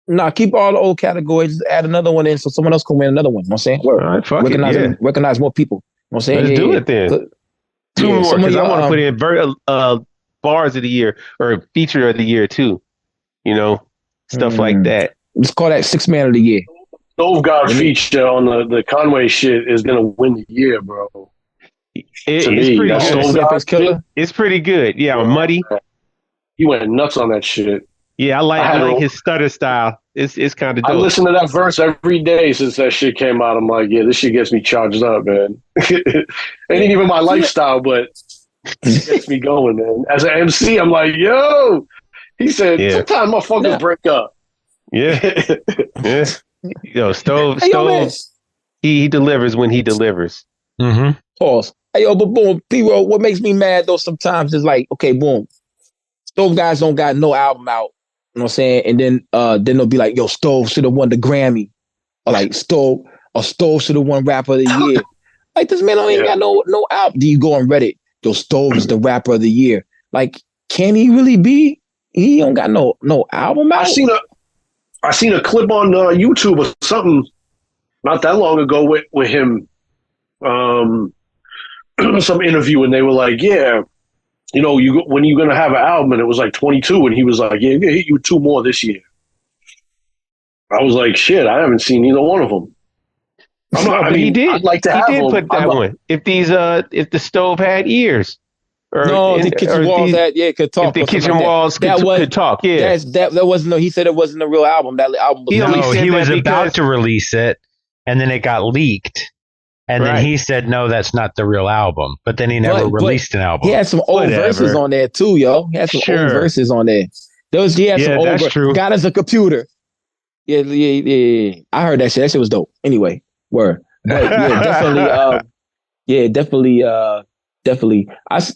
Nah, keep all the old categories. Add another one in so someone else can win another one. You know what I'm saying? All right, fuck recognize more people. You know what I'm saying? Let's do it then. Two more, because I want to put in bars of the year or feature of the year too. Stuff like that. Let's call that 6 Man of the Year. Stove God feature on the Conway shit is gonna win the year, bro. It's pretty good. Yeah, Muddy. He went nuts on that shit. Yeah, I like his stutter style. It's kind of dope. I listen to that verse every day since that shit came out. I'm like, yeah, this shit gets me charged up, man. It ain't even my lifestyle, but it gets me going, man. As an MC, I'm like, yo. He said, sometimes motherfuckers break up. Yeah. Stove. He delivers when he delivers. Mm-hmm. Pause. Hey, yo, but boom, P-Roll, what makes me mad though sometimes is like, okay, boom, Stove guys don't got no album out. You know what I'm saying? And then they'll be like, yo, Stove should have won the Grammy. Or like Stove should have won Rapper of the Year. Like, this man ain't got no album. Do you go on Reddit? Yo, Stove is the Rapper of the Year. Like, can he really be? He don't got no album out. I seen a clip on YouTube or something not that long ago with him. Some interview, and they were like, yeah, when you're gonna have an album, and it was like 22, and he was like, yeah, I'm gonna hit you 2 more this year. I was like, shit, I haven't seen either one of them. He did. I'd like to have he did them. Put that one. If the Stove had ears, No, the kitchen walls could talk. If the kitchen walls could talk, yeah. That wasn't no. He said it wasn't a real album. That album was he was about to release it, and then it got leaked. And then he said, no, that's not the real album. But then he never released an album. He had some old verses on there, too, yo. He had some old verses on there. He had some old verses. True. God is a computer. Yeah. I heard that shit. That shit was dope. Anyway, word. But definitely.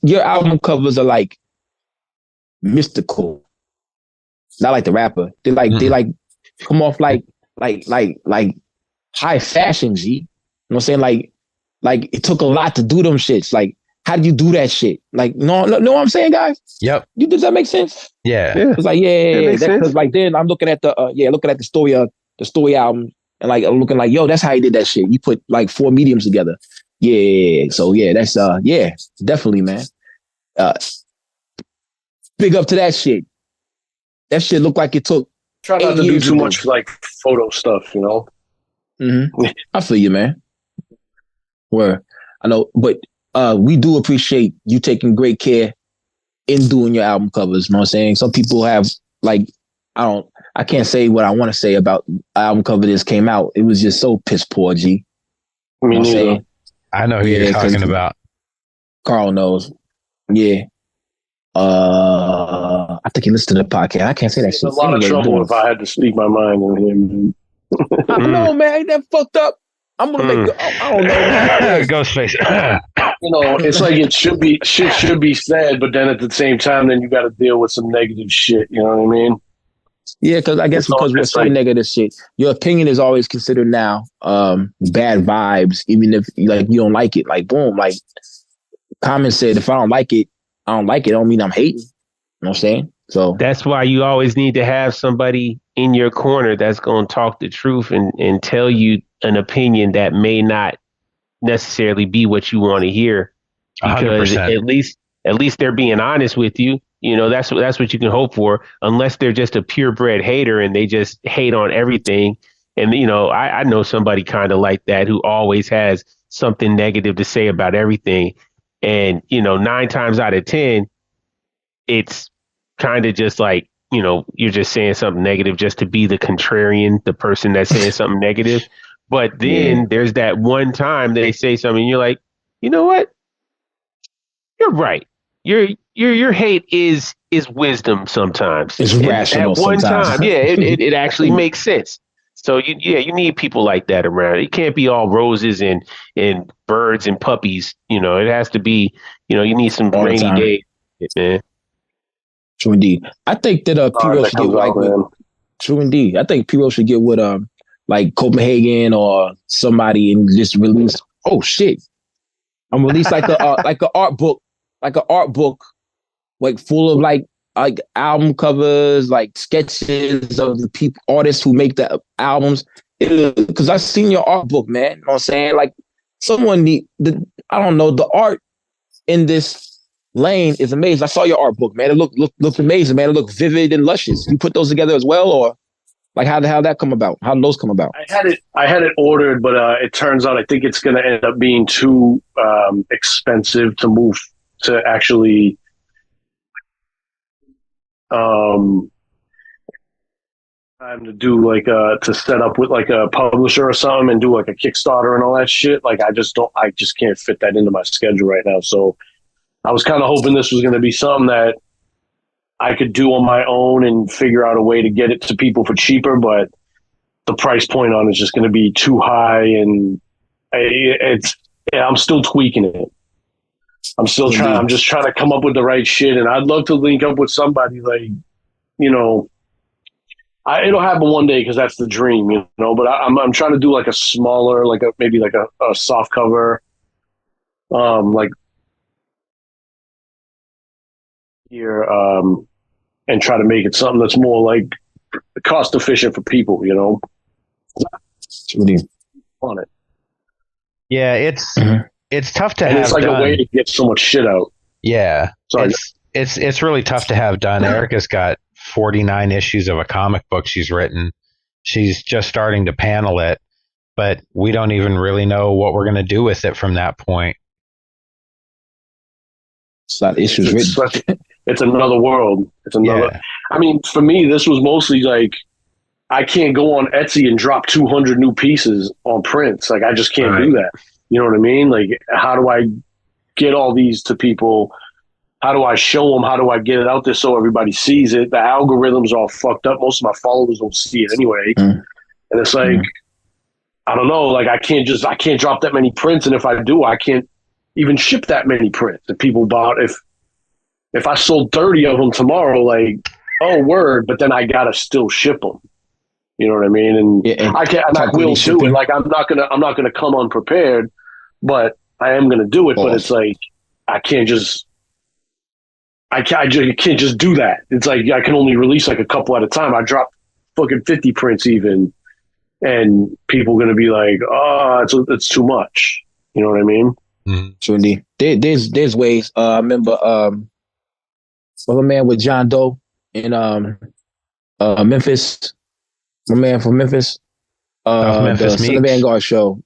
Your album covers are like mystical. Not like the rapper. They come off like high fashion, G. You know what I'm saying? Like it took a lot to do them shits. Like, how do you do that shit? Like, no, know what I'm saying, guys? Yep. Does that make sense? Yeah. It's like, because like then I'm looking at the story album, and like I'm looking like, yo, that's how he did that shit. You put like 4 mediums together. Yeah. So that's definitely, man. Big up to that shit. That shit looked like it took. Try not to do too much like photo stuff, you know. Mm-hmm. I feel you, man. Where I know, but we do appreciate you taking great care in doing your album covers. You know what I'm saying? Some people have like, I can't say what I want to say about album cover this came out. It was just so piss poor, G. I mean, I know who you're talking about. Carl knows. Yeah. I think he listened to the podcast. I can't say that shit. A lot of trouble if I had to speak my mind in him. I don't know, man. Ain't that fucked up? I'm gonna make. I don't know. Ghostface. It's like it should be said, but then at the same time, then you got to deal with some negative shit. You know what I mean? Yeah, because I guess because we're saying negative shit, your opinion is always considered now bad vibes, even if like you don't like it. Like boom, like Common said, if I don't like it, I don't like it. I don't mean I'm hating. You know what I'm saying? So that's why you always need to have somebody in your corner that's going to talk the truth and tell you an opinion that may not necessarily be what you want to hear, because 100%. at least they're being honest with you. You know, that's what you can hope for, unless they're just a purebred hater and they just hate on everything. And, you know, I know somebody kind of like that who always has something negative to say about everything. And, you know, 9 times out of 10, it's kind of just like, you know, you're just saying something negative just to be the contrarian, the person that's saying something negative. But then there's that one time they say something and you're like, you know what? You're right. Your hate is wisdom sometimes. It's rational at one sometimes. time. Yeah, it actually makes sense. So you need people like that around. It can't be all roses and birds and puppies. You know, it has to be, you know, you need some all rainy day, man. True indeed. I think that P-Roll should get like true indeed. I think P-Roll should get with like Copenhagen or somebody and just release. Oh shit! I'm release like a art book, like full of like album covers, like sketches of the people, artists who make the albums. Because I've seen your art book, man. You know what I'm saying? Like someone I don't know, the art in this lane is amazing. I saw your art book, man. It looked amazing, man. It looked vivid and luscious. You put those together as well, or like how that come about? How did those come about? I had it ordered, but it turns out I think it's going to end up being too expensive to move to actually time to do like to set up with like a publisher or something and do like a Kickstarter and all that shit. Like I just can't fit that into my schedule right now. So I was kind of hoping this was going to be something that I could do on my own and figure out a way to get it to people for cheaper, but the price point on it is just going to be too high, and I'm still tweaking it. I'm still trying. I'm just trying to come up with the right shit, and I'd love to link up with somebody like, you know, it'll happen one day because that's the dream, you know. But I'm trying to do like a smaller, like maybe like a soft cover, like here, and try to make it something that's more like cost efficient for people, you know. On it. Yeah, it's tough to and have. It's like done. a way to get so much shit out. Yeah, sorry. It's really tough to have done. Erica's got 49 issues of a comic book she's written. She's just starting to panel it, but we don't even really know what we're going to do with it from that point. It's a lot of issues written. It's another world. It's another. Yeah. I mean, for me, this was mostly like I can't go on Etsy and drop 200 new pieces on prints. Like I just can't do that. You know what I mean? Like, how do I get all these to people? How do I show them? How do I get it out there so everybody sees it? The algorithms are all fucked up. Most of my followers don't see it anyway. And it's like, I don't know. Like I can't drop that many prints. And if I do, I can't even ship that many prints that people bought. If I sold 30 of them tomorrow, like, oh word, but then I gotta still ship them. You know what I mean? And I can't. And I will do it. Like I'm not gonna come unprepared, but I am gonna do it. But it's like I can't just do that. It's like I can only release like a couple at a time. I drop fucking 50 prints even, and people are gonna be like, oh, it's too much. You know what I mean? True indeed. There's ways. I remember a man with John Doe in Memphis. My man from Memphis. Memphis the Son of Vanguard show.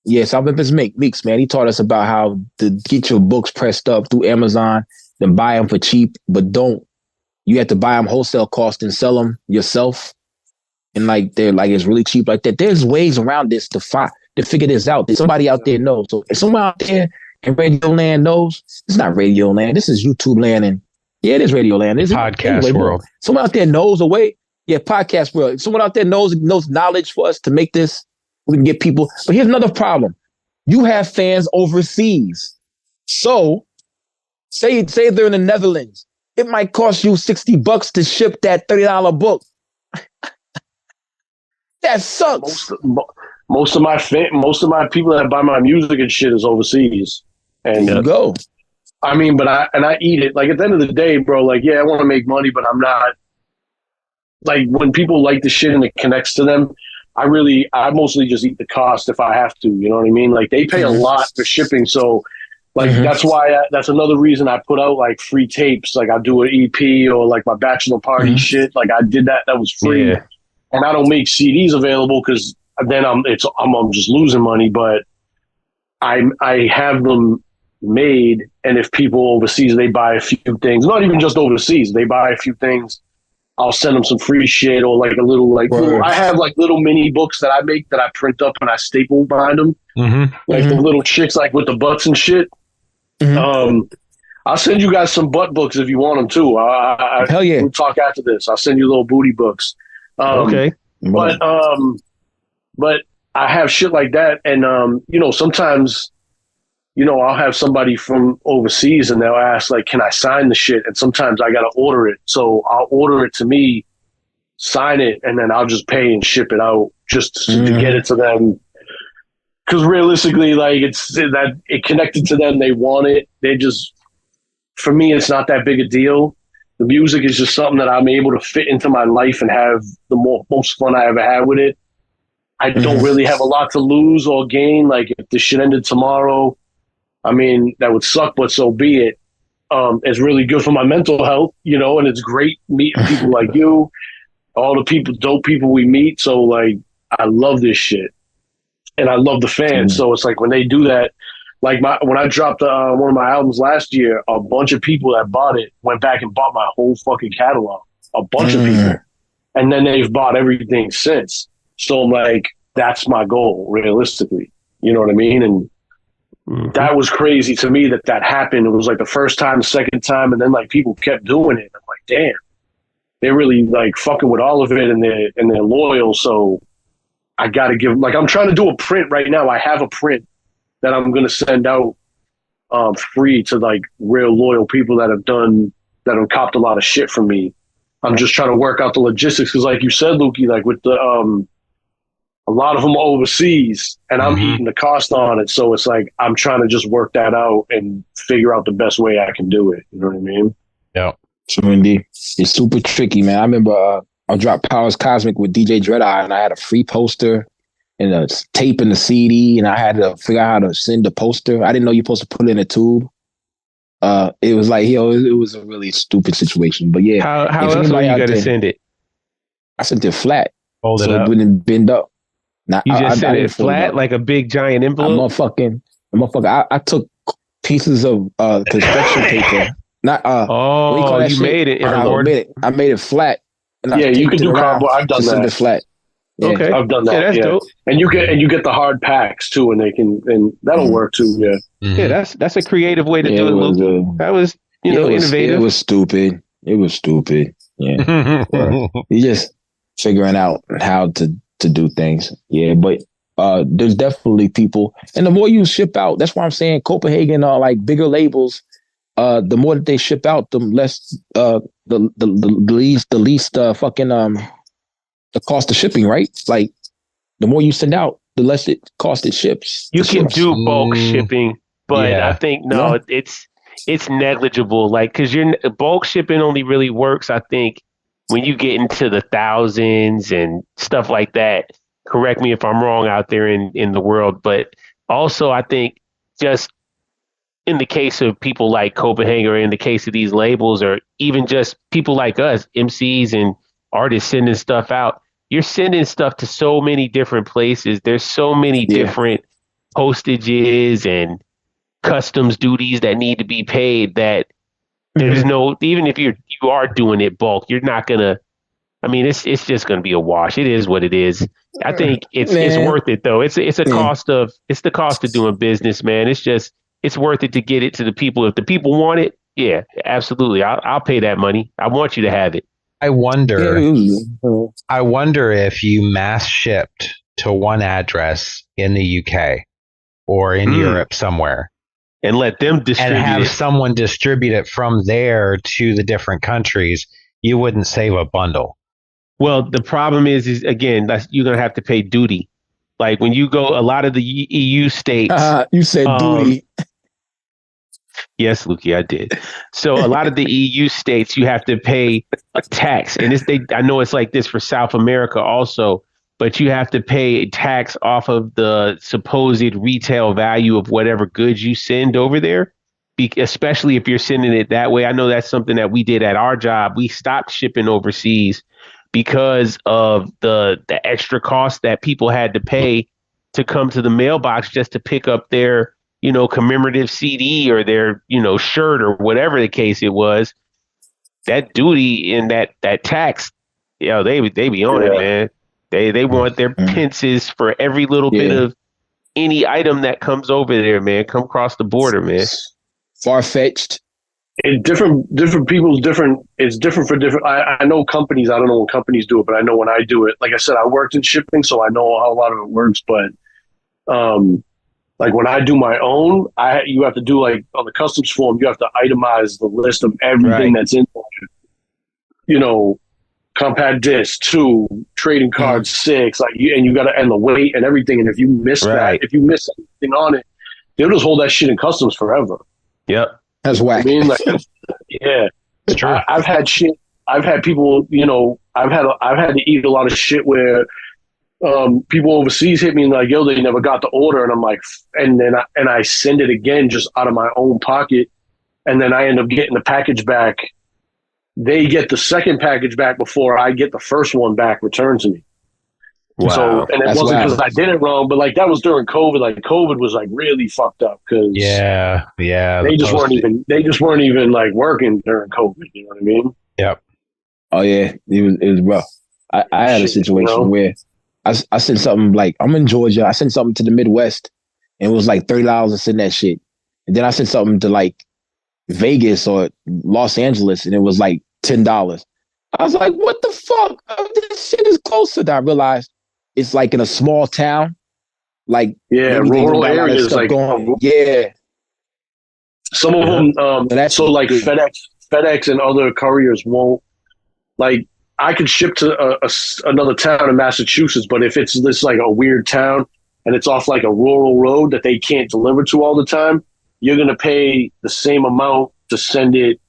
Yeah, South Memphis Meeks, man. He taught us about how to get your books pressed up through Amazon, then buy them for cheap, but you have to buy them wholesale cost and sell them yourself. And like they're like it's really cheap like that. There's ways around this to figure this out. There's somebody out there knows. So if someone out there in Radio Land knows, it's not Radio Land. This is YouTube Land, and yeah, it is Radio Land. It's podcast world. Someone out there knows a way. Yeah, podcast world. If someone out there knows knowledge for us to make this, we can get people. But here's another problem. You have fans overseas. So say they're in the Netherlands. It might cost you $60 to ship that $30 book. That sucks. Most of my people that buy my music and shit is overseas. And there you go. I mean, but I eat it. Like at the end of the day, bro, like, yeah, I want to make money, but I'm not like when people like the shit and it connects to them, I mostly just eat the cost if I have to, you know what I mean? Like they pay a lot for shipping. So like, that's why that's another reason I put out like free tapes. Like I do an EP or like my bachelor party shit. Like I did that was free. Yeah. And I don't make CDs available because then I'm just losing money, but I have them made. And if people overseas, they buy a few things, not even just overseas, they buy a few things. I'll send them some free shit or like a little I have like little mini books that I make that I print up and I staple behind them. Like the little chicks like with the butts and shit. I'll send you guys some butt books if you want them too. Hell yeah. We'll talk after this. I'll send you little booty books. Okay. But I have shit like that. And, sometimes, I'll have somebody from overseas and they'll ask, like, can I sign the shit? And sometimes I got to order it. So I'll order it to me, sign it, and then I'll just pay and ship it out just to get it to them. Because realistically, like, it connected to them. They want it. For me, it's not that big a deal. The music is just something that I'm able to fit into my life and have the most fun I ever had with it. I don't really have a lot to lose or gain. Like, if the shit ended tomorrow, I mean, that would suck, but so be it. It's really good for my mental health, and it's great meeting people like you, all the dope people we meet. So, like, I love this shit. And I love the fans. So it's like when they do that, like when I dropped one of my albums last year, a bunch of people that bought it went back and bought my whole fucking catalog. A bunch of people. And then they've bought everything since. So I'm like, that's my goal, realistically. You know what I mean? And that was crazy to me that happened. It was like the first time, the second time, and then like people kept doing it. I'm like, damn, they're really like fucking with all of it, and they're loyal. So I got to give. Like I'm trying to do a print right now. I have a print that I'm gonna send out free to like real loyal people that have copped a lot of shit from me. I'm just trying to work out the logistics because, like you said, Lukey, like with the a lot of them are overseas, and I'm eating the cost on it. So it's like I'm trying to just work that out and figure out the best way I can do it. You know what I mean? Yeah. True indeed. It's super tricky, man. I remember I dropped Powers Cosmic with DJ Dreadeye, and I had a free poster and a tape and the CD, and I had to figure out how to send the poster. I didn't know you're supposed to put it in a tube. It was like, it was a really stupid situation. But yeah. How else are you going to send it? I sent it flat. Hold so it up. It wouldn't bend up. Now, you just sent it flat, like a big giant envelope? I'm a motherfucker. I took pieces of construction paper. Not what do you call that you shit? made it in I a made it. I made it flat. And I Yeah, you taped can it do around cardboard. I've done to send that. it flat. Yeah. Okay. I've done that. Yeah, that's dope. And you get the hard packs too, and that'll work too. Yeah. Yeah, that's a creative way to Yeah, do it, it was, Luke. That was innovative. It was stupid. It was stupid. Yeah. You just figuring out how to do things. Yeah, but there's definitely people, and the more you ship out, that's why I'm saying Copenhagen are like bigger labels. The more that they ship out, the less the least fucking the cost of shipping, right? Like the more you send out, the less it costs it ships. You can ships. do bulk shipping, but I think it's negligible. Like because your bulk shipping only really works, I think, when you get into the thousands and stuff like that. Correct me if I'm wrong out there in the world, but also I think just in the case of people like Copenhagen, or in the case of these labels, or even just people like us, MCs and artists sending stuff out, you're sending stuff to so many different places. There's so many different postages and customs duties that need to be paid that there's no, even if you are doing it bulk, you're not gonna, I mean, it's just gonna be a wash. It is what it is. I think it's worth it though. It's the cost of doing business, man. It's worth it to get it to the people. If the people want it, yeah, absolutely. I'll pay that money. I want you to have it. I wonder if you mass shipped to one address in the UK or in Europe somewhere, and let them distribute and have it. someone distribute it from there to the different countries, you wouldn't save a bundle. Well, the problem is again, you're gonna have to pay duty. Like when you go, a lot of the EU states. You said duty. Yes, Lukey, I did. So a lot of the EU states, you have to pay a tax, and I know it's like this for South America also, but you have to pay a tax off of the supposed retail value of whatever goods you send over there, especially if you're sending it that way. I know that's something that we did at our job. We stopped shipping overseas because of the extra cost that people had to pay to come to the mailbox just to pick up their commemorative CD or their, shirt or whatever the case it was. That duty and that tax, they be on it, man. They want their pences for every little bit of any item that comes over there, man. Come across the border, man. Far-fetched. Different people's different. It's different for different. I know companies. I don't know when companies do it, but I know when I do it. Like I said, I worked in shipping, so I know how a lot of it works. But like when I do my own, you have to do like on the customs form, you have to itemize the list of everything that's in there. Compact disc 2, trading card 6, and you got to end the weight and everything. And if you miss that, if you miss anything on it, they'll just hold that shit in customs forever. Yep, that's whack. I mean, it's true. I've had shit. I've had people. I've had to eat a lot of shit where. People overseas hit me and like, yo, they never got the order, and I'm like, and then I send it again just out of my own pocket, and then I end up getting the package back. They get the second package back before I get the first one back returned to me. Wow. So, and it wasn't because I did it wrong, but like that was during COVID. Like COVID was like really fucked up because they just weren't even like working during COVID. You know what I mean? Yep. Oh yeah, it was rough. I had a situation where. I sent something like, I'm in Georgia. I sent something to the Midwest and it was like $30 to send that shit. And then I sent something to like Vegas or Los Angeles and it was like $10. I was like, what the fuck? This shit is closer. Then I realized it's like in a small town. Like, rural areas. Like, some of them, so like FedEx and other couriers won't, like, I could ship to another town in Massachusetts, but if it's this like a weird town and it's off like a rural road that they can't deliver to all the time, you're going to pay the same amount to send it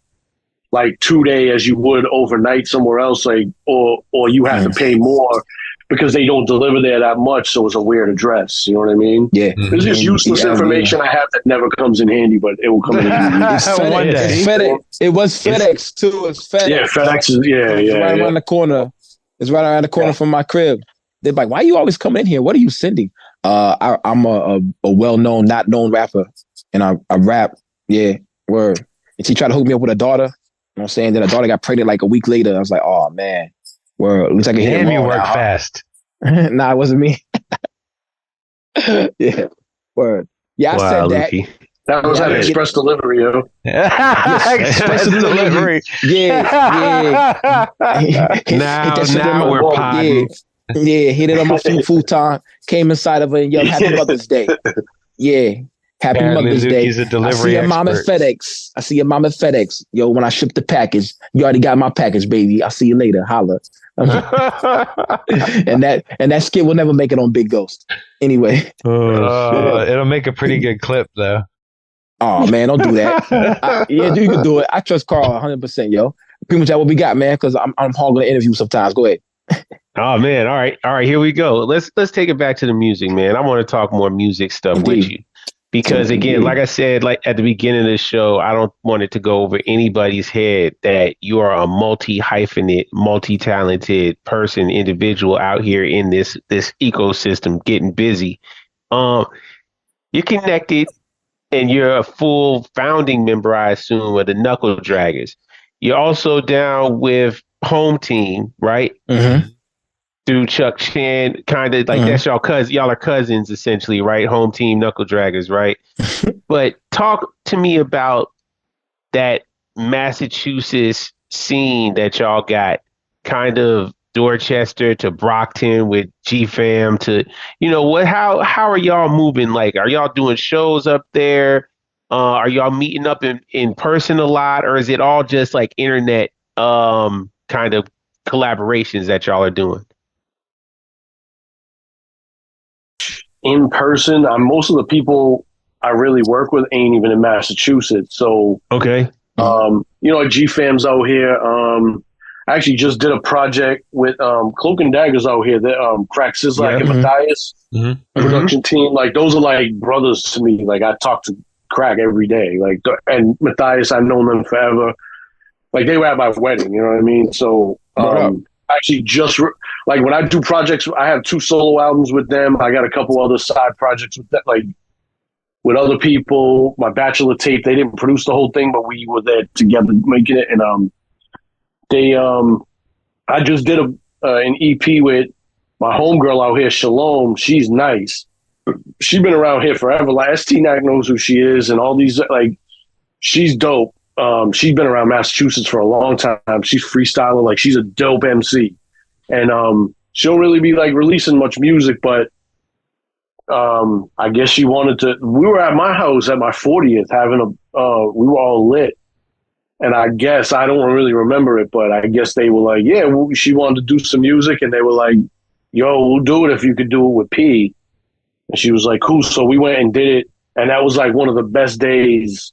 like 2 days as you would overnight somewhere else, like, or you have to pay more because they don't deliver there that much. So it's a weird address. You know what I mean? Yeah. It's just useless information I have that never comes in handy, but it will come in handy. It's FedEx. It was FedEx too. It's FedEx. Yeah, FedEx is, It's right around the corner. It's right around the corner from my crib. They're like, why are you always coming in here? What are you sending? I'm a well-known, not known rapper. And I rap Yeah, word. And she tried to hook me up with a daughter. You know what I'm saying? Then her daughter got pregnant like a week later. I was like, oh man, word. Looks like I hit it Damn, you wrong work now, huh? fast. Nah, it wasn't me. Yeah, word. Yeah, I Wow, said that. Luffy. That was Yeah, I an didn't get express delivery, yo. yes, Express special delivery. delivery. Yeah. Hit Now, that shit in now my we're yeah, podding. yeah. Hit it on my futon. Came inside of it and yelled, "Happy Mother's Day." Yeah, Happy Apparently, Mother's Day. Lukey's a I see delivery your mom at expert. FedEx. I see your mom at FedEx. Yo, when I ship the package, you already got my package, baby. I'll see you later. Holla. And that skit will never make it on Big Ghost. Anyway. Oh shit. It'll make a pretty good clip, though. Oh man, don't do that. Yeah, you can do it. I trust Carl 100%, yo. Pretty much that what we got, man. Because I'm hogging the interview sometimes. Go ahead. Oh man, all right, here we go. Let's take it back to the music, man. I want to talk more music stuff with Indeed. you. Because again, like I said, like at the beginning of the show, I don't want it to go over anybody's head that you are a multi-hyphenate, multi-talented person, individual out here in this ecosystem getting busy. You're connected and you're a full founding member, I assume, of the Knuckle Draggers. You're also down with Home Team, right? Mm-hmm. Through Chuck Chan, kind of like that's y'all cousins. Y'all are cousins essentially, right? Home Team Knuckle Draggers, right? But talk to me about that Massachusetts scene that y'all got, kind of Dorchester to Brockton with G-Fam to, what? How are y'all moving? Like, are y'all doing shows up there? Are y'all meeting up in person a lot, or is it all just like internet kind of collaborations that y'all are doing? In person, most of the people I really work with ain't even in Massachusetts. So, okay. G-Fam's out here. I actually just did a project with Cloak and Daggers out here. That Crack Sizzlack and Matthias production team. Like, those are like brothers to me. Like, I talk to Crack every day. Like, and Matthias, I've known them forever. Like, they were at my wedding. You know what I mean? So, actually just like when I do projects, I have 2 solo albums with them. I got a couple other side projects with that, like with other people. My Bachelor tape, they didn't produce the whole thing, but we were there together making it. And I just did an EP with my homegirl out here, Shalom. She's nice. She's been around here forever. Like ST-Nac knows who she is, and all these, like, she's dope. She's been around Massachusetts for a long time. She's freestyling, like she's a dope MC. And she don't really be like releasing much music, but I guess she wanted to. We were at my house at my 40th having we were all lit. And I guess, I don't really remember it, but I guess they were like, yeah, she wanted to do some music. And they were like, yo, we'll do it if you could do it with P. And she was like, cool. So we went and did it. And that was like one of the best days.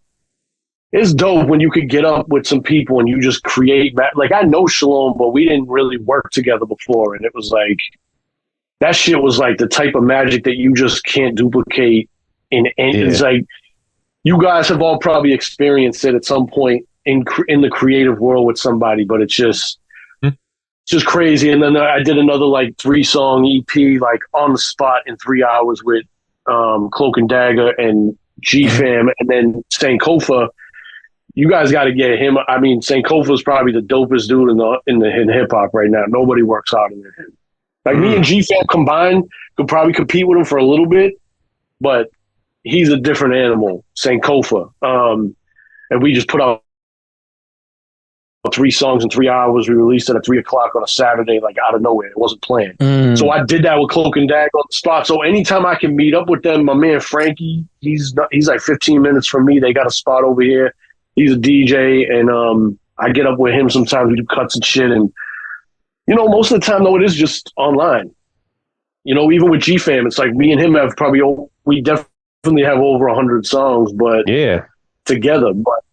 It's dope when you could get up with some people and you just create. Like, I know Shalom, but we didn't really work together before. And it was like, that shit was like the type of magic that you just can't duplicate. It's like, you guys have all probably experienced it at some point in the creative world with somebody, but it's just crazy. And then I did another like 3-song EP, like on the spot in 3 hours with Cloak and Dagger and G-Fam, and then Sankofa. You guys got to get him. I mean, Sankofa is probably the dopest dude in hip hop right now. Nobody works harder than him. Like me and G-Fam combined could probably compete with him for a little bit, but he's a different animal, Sankofa. And we just put out 3 songs in 3 hours. We released it at 3 o'clock on a Saturday, like out of nowhere. It wasn't planned. So I did that with Cloak and Dagger on the spot. So anytime I can meet up with them, my man Frankie, he's like 15 minutes from me. They got a spot over here. He's a DJ, and I get up with him sometimes. We do cuts and shit. And, most of the time, though, it is just online. Even with G-Fam, it's like me and him we definitely have over 100 songs, but together. But,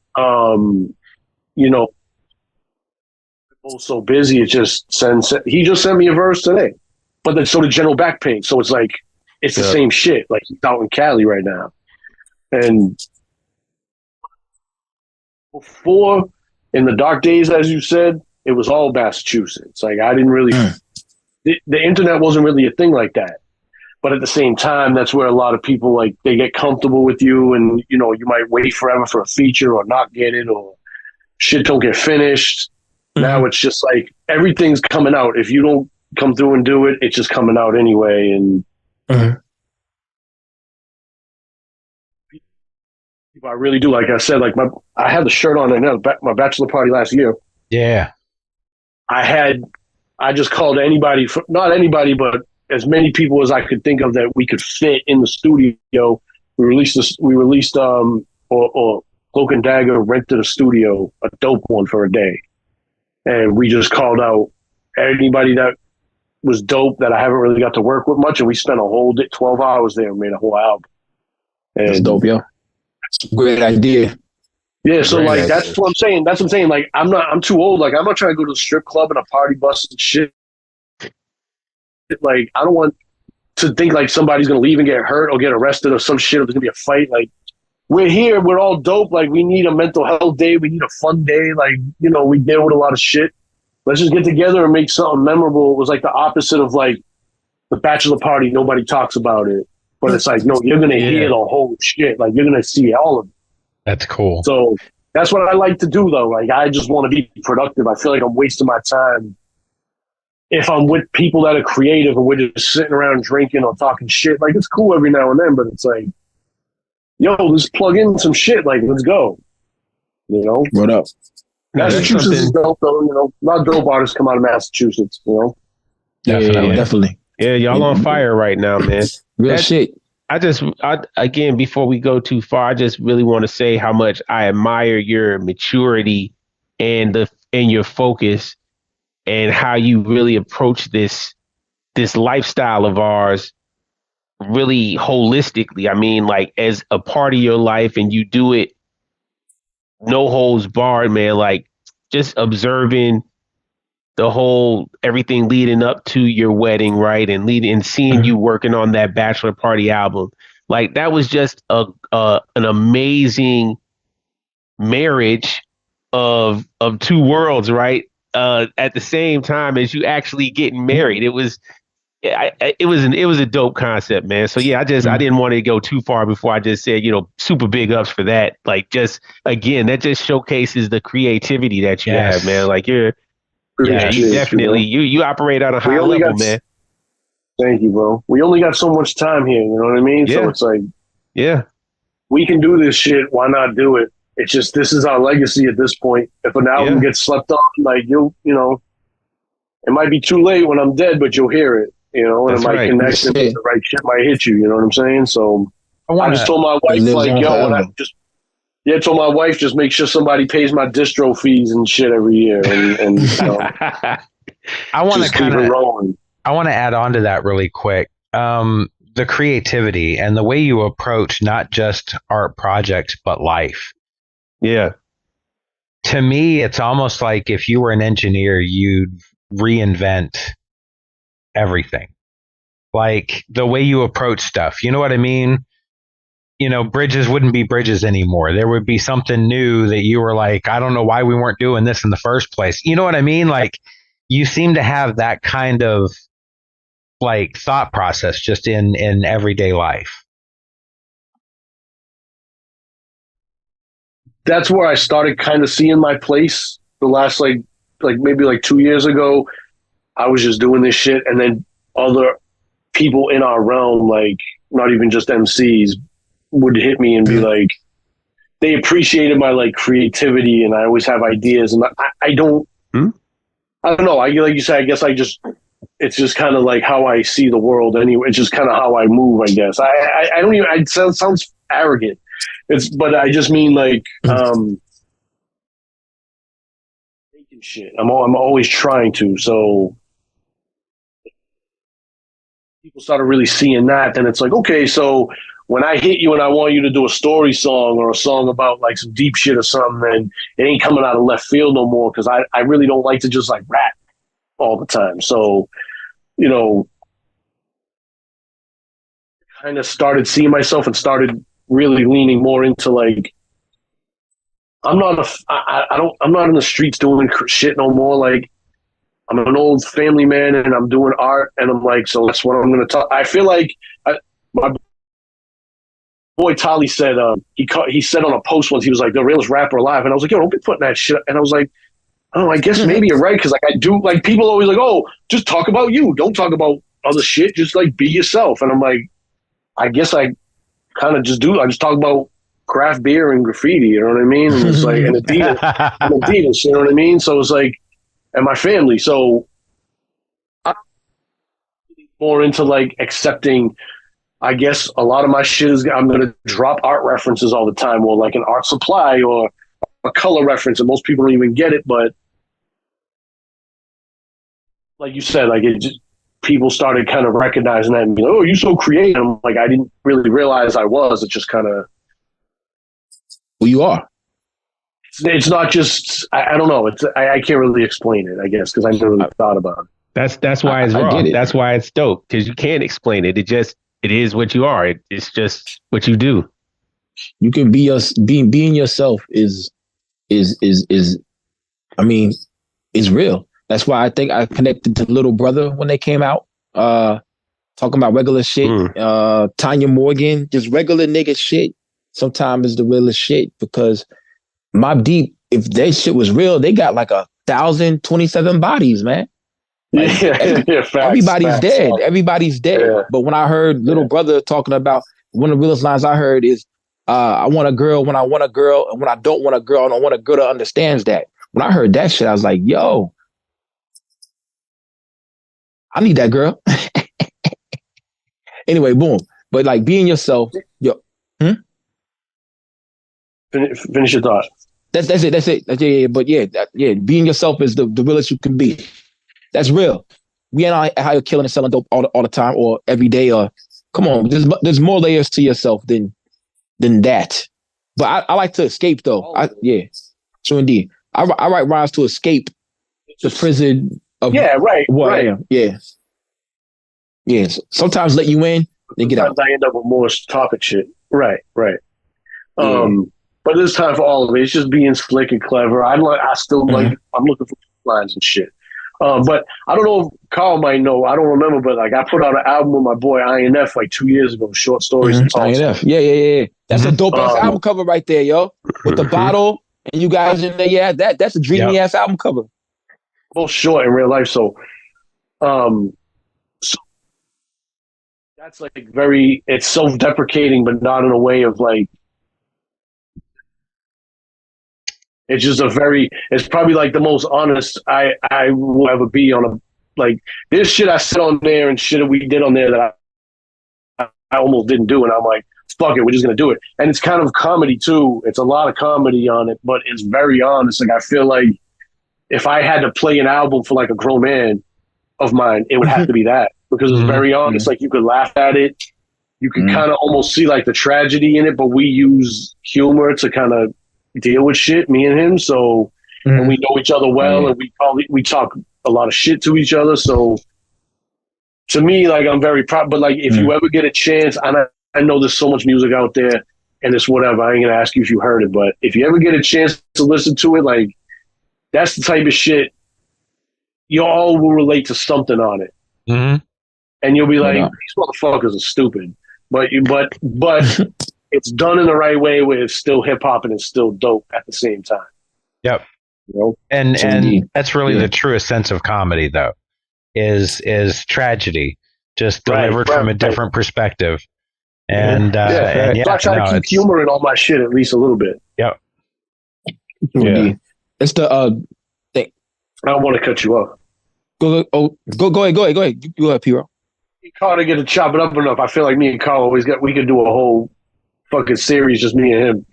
both so busy, it just he just sent me a verse today. But then so did General Backpain. So it's like, it's the same shit. Like, he's out in Cali right now. And before, in the dark days, as you said, it was all Massachusetts. Like, I didn't really, the internet wasn't really a thing like that. But at the same time, that's where a lot of people like they get comfortable with you, and you know you might wait forever for a feature or not get it, or shit don't get finished. Now it's just like everything's coming out. If you don't come through and do it, it's just coming out anyway. And I really do. Like I said, like I had the shirt on right now, my bachelor party last year. Yeah. I just called anybody, not anybody, but as many people as I could think of that we could fit in the studio. We released or Cloak and Dagger rented a studio, a dope one for a day. And we just called out anybody that was dope that I haven't really got to work with much. And we spent a whole 12 hours there and made a whole album. And that's dope, yo. That's a great idea. Yeah, so like that's what I'm saying. That's what I'm saying. Like I'm too old. Like I'm not trying to go to the strip club and a party bus and shit. Like I don't want to think like somebody's gonna leave and get hurt or get arrested or some shit, or there's gonna be a fight. Like we're here, we're all dope. Like we need a mental health day, we need a fun day. Like, you know, we deal with a lot of shit. Let's just get together and make something memorable. It was like the opposite of like the bachelor party, nobody talks about it. But it's like, no, you're gonna hear the whole shit. Like you're gonna see all of it. That's cool. So that's what I like to do, though. Like, I just want to be productive. I feel like I'm wasting my time if I'm with people that are creative and we're just sitting around drinking or talking shit. Like, it's cool every now and then, but it's like, yo, let's plug in some shit. Like, let's go. You know? What up? Massachusetts is dope, though. You know, a lot of dope artists come out of Massachusetts, you know? Definitely. Yeah, y'all on fire right now, man. Real shit. Again, before we go too far, I just really want to say how much I admire your maturity and your focus and how you really approach this lifestyle of ours really holistically. I mean, like as a part of your life, and you do it no holds barred, man. Like just observing the whole everything leading up to your wedding, right? And seeing you working on that bachelor party album. Like that was just an amazing marriage of two worlds, right? At the same time as you actually getting married. It was a dope concept, man. So yeah, I didn't want to go too far before I just said, you know, super big ups for that. Like just again, that just showcases the creativity that you have, man. Like you definitely you operate at a high level, man. Thank you, bro. We only got so much time here, you know what I mean? Yeah. So it's like, we can do this shit. Why not do it? It's just, this is our legacy at this point. If an album gets slept on, like you know, it might be too late when I'm dead, but you'll hear it, you know, and it might connect and the right shit might hit you, you know what I'm saying? So I just told my wife, like, yo, told my wife, just make sure somebody pays my distro fees and shit every year, and you know, I want to keep it rolling. I want to add on to that really quick. The creativity and the way you approach not just art projects, but life. Yeah. To me, it's almost like if you were an engineer, you'd reinvent everything. Like the way you approach stuff. You know what I mean? You know, bridges wouldn't be bridges anymore. There would be something new that you were like, I don't know why we weren't doing this in the first place. You know what I mean? Like you seem to have that kind of like thought process just in everyday life. That's where I started kind of seeing my place the last like maybe like 2 years ago. I was just doing this shit, and then other people in our realm, like not even just MCs, would hit me and be like, they appreciated my like creativity, and I always have ideas, and I don't know. Like you said, I guess it's just kind of like how I see the world anyway. It's just kind of how I move, I guess. I don't even, it sounds arrogant. But I just mean like, making shit. I'm always trying to. So people started really seeing that, then it's like, okay, so when I hit you and I want you to do a story song or a song about like some deep shit or something, then it ain't coming out of left field no more. Cause I really don't like to just like rap all the time. So, you know, kind of started seeing myself and started really leaning more into like, I'm not in the streets doing shit no more. Like I'm an old family man and I'm doing art, and I'm like, so that's what I'm going to talk. I feel like my boy Tali said he said on a post once, he was like, the realest rapper alive, and I was like, yo, don't be putting that shit. And I was like, oh, I guess maybe you're right, because like I do, like people always like, oh, just talk about you, don't talk about other shit, just like be yourself. And I'm like, I guess I kind of just do. I just talk about craft beer and graffiti, you know what I mean? And it's like and Adidas, you know what I mean? So it's like, and my family. So I'm more into like accepting. I guess a lot of my shit is I'm going to drop art references all the time, or like an art supply or a color reference, and most people don't even get it. But like you said, like it just people started kind of recognizing that and being, oh, you're so creative. I'm like, I didn't really realize I was. It just kind of who you are. It's not just I don't know. It's I can't really explain it, I guess, because I never really thought about it. That's why it's raw. That's why it's dope, because you can't explain it. It is what you are. It's just what you do. You can be being yourself is I mean, is real. That's why I think I connected to Little Brother when they came out. Talking about regular shit. Tanya Morgan, just regular nigga shit. Sometimes is the realest shit, because Mobb Deep, if that shit was real, they got like 1,027 bodies, man. Like, facts, everybody's dead. Everybody's dead. Yeah. But when I heard Little Brother talking about, one of the realest lines I heard is, I want a girl when I want a girl, and when I don't want a girl, I don't want a girl that understands that. When I heard that shit, I was like, yo, I need that girl. Anyway, boom. But like being yourself, yo. Finish your thought. That's it. But being yourself is the realest you can be. That's real. We ain't out here killing and selling dope all the time or every day. Or come on, there's more layers to yourself than that. But I like to escape though. So indeed, I write rhymes to escape the prison of right. I am. Yes. Sometimes let you in, then get out. I end up with more topic shit. Right. But there's time for all of it. It's just being slick and clever. I'm looking for lines and shit. But I don't know if Carl might know. I don't remember, but like I put out an album with my boy INF like 2 years ago, short stories and songs. INF. Yeah. That's a dope ass album cover right there, yo. With the bottle and you guys in there. Yeah, that's a dreamy ass album cover. Both short in real life, so that's like it's self-deprecating, but not in a way of like. It's just it's probably like the most honest I will ever be on like this shit I said on there and shit we did on there that I almost didn't do. And I'm like, fuck it, we're just going to do it. And it's kind of comedy too. It's a lot of comedy on it, but it's very honest. Like I feel like if I had to play an album for like a grown man of mine, it would have to be that, because it's very honest. Like you could laugh at it. You can kind of almost see like the tragedy in it, but we use humor to kind of deal with shit, me and him. So, and we know each other well, and we talk a lot of shit to each other. So, to me, like I'm very proud. But like, if you ever get a chance, and I know there's so much music out there, and it's whatever. I ain't gonna ask you if you heard it, but if you ever get a chance to listen to it, like that's the type of shit you all will relate to something on it, and you'll be like, these motherfuckers are stupid, but it's done in the right way where it's still hip hop and it's still dope at the same time. Yep. You know? And that's really the truest sense of comedy though, is tragedy just delivered from a different perspective. And I try to keep humor in all my shit at least a little bit. Yep. Yeah. It's the thing. I don't want to cut you off. Go ahead. You go ahead, P-Roll. Carl to get to chop it up enough. I feel like me and Carl we could do a whole fucking series, just me and him.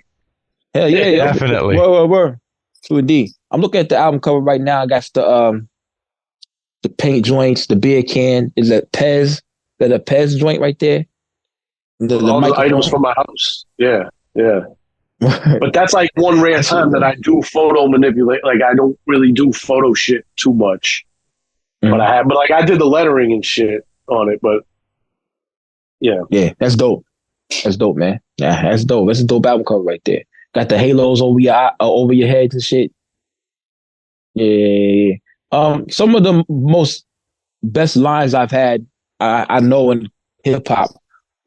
Hell yeah. Definitely. Word. So indeed. I'm looking at the album cover right now. I got the paint joints, the beer can. Is that Pez? That a Pez joint right there? All the items from my house. Yeah. But that's like one rare time that I do photo manipulate. Like I don't really do photo shit too much. But I did the lettering and shit on it. But yeah. Yeah, that's dope. That's dope, man. Yeah, that's dope. That's a dope album cover right there. Got the halos over your heads and shit. Yeah. Some of the most best lines I've had, I know in hip hop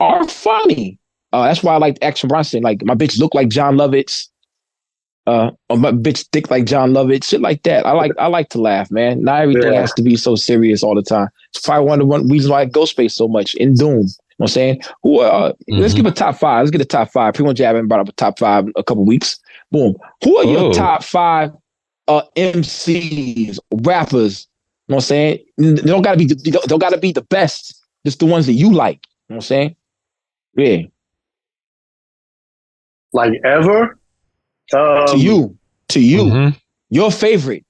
are funny. That's why I like Action Bronson. Like my bitch look like John Lovitz. Or my bitch thick like John Lovitz. Shit like that. I like to laugh, man. Not everything has to be so serious all the time. It's probably one of the reasons why I go space so much in Doom. You know what I'm saying? Let's give a top five. Let's get a top five. Primo Jabbing brought up a top five a couple weeks. Boom. Who are your top five MCs, rappers? You know what I'm saying? They don't gotta be the best. Just the ones that you like. You know what I'm saying? Yeah. Like ever? To you, your favorite.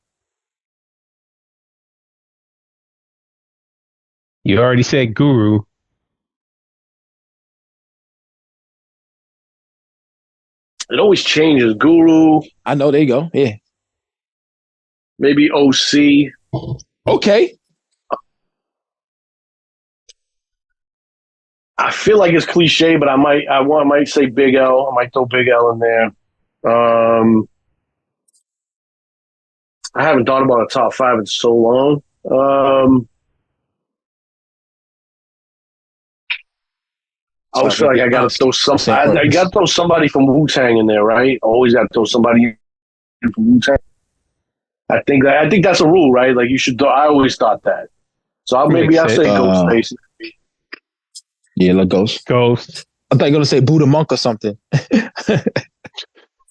You already said Guru. It always changes. Guru. I know. There you go. Yeah. Maybe OC. Okay. I feel like it's cliche, but I might say Big L. I might throw Big L in there. I haven't thought about a top five in so long. I always feel like I gotta throw somebody. I gotta throw somebody from Wu-Tang in there, right? Always gotta throw somebody from Wu-Tang. I think that's a rule, right? Like you should. I always thought that. So I'll say Ghostface. Yeah, like Ghost. I thought you were gonna say Buddha Monk or something.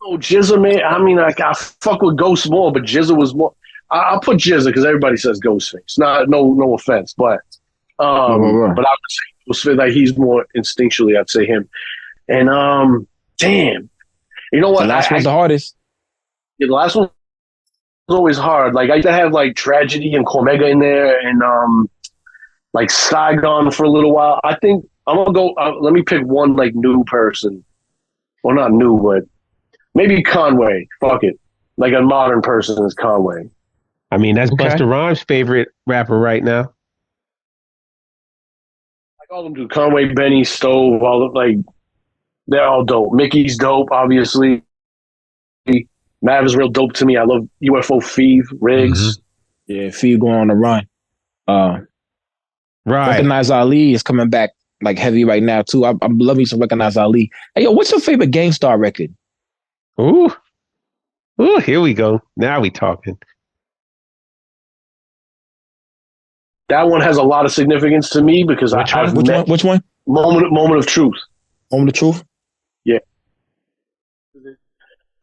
Oh, Jizza, man. I mean, like I fuck with Ghost more, but Jizza was more. I'll put Jizza because everybody says Ghostface. No offense, but but I would say Ghostface. Like he's more instinctually, I'd say him. And damn, you know what? The last one's the hardest. Yeah, the last one was always hard. Like I used to have like Tragedy and Cormega in there, and like Saigon for a little while. I think I'm gonna go. Let me pick one like new person. Well, not new, but maybe Conway. Fuck it. Like a modern person is Conway. I mean, that's Busta Rhymes' favorite rapper right now. I call them Conway, Benny, Stove. They're all dope. Mickey's dope, obviously. Mav is real dope to me. I love UFO Feeve, Riggs. Yeah, Feeve going on the run. Right. Recognize Ali is coming back like heavy right now too. I'm loving some Recognize Ali. Hey, yo, what's your favorite Gangstar record? Ooh, here we go. Now we talking. That one has a lot of significance to me because which one? Moment of Truth. Moment of Truth? Yeah.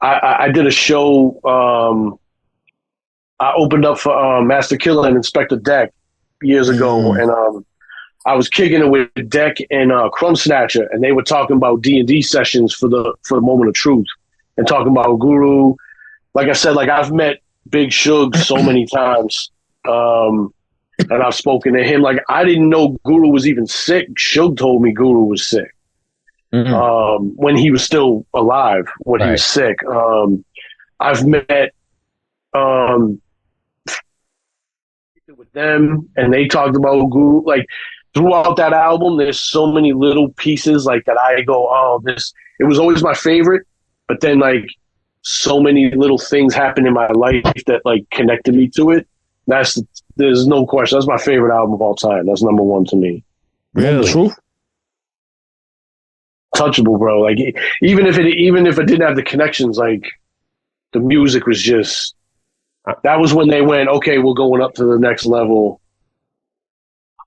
I did a show. I opened up for Master Killer and Inspector Deck years ago, and I was kicking it with Deck and Crumb Snatcher, and they were talking about D&D sessions for the Moment of Truth, and talking about Guru. Like I said, like I've met Big Suge so many times, and I've spoken to him. Like I didn't know Guru was even sick. Suge told me Guru was sick. When he was still alive, when he was sick. I've met with them, and they talked about Guru. Like throughout that album, there's so many little pieces like that. I go, oh, this. It was always my favorite, but then like so many little things happened in my life that like connected me to it. There's no question. That's my favorite album of all time. That's number one to me. Really? True. Touchable, bro. Like even if it didn't have the connections, like the music was just. That was when they went, okay, we're going up to the next level.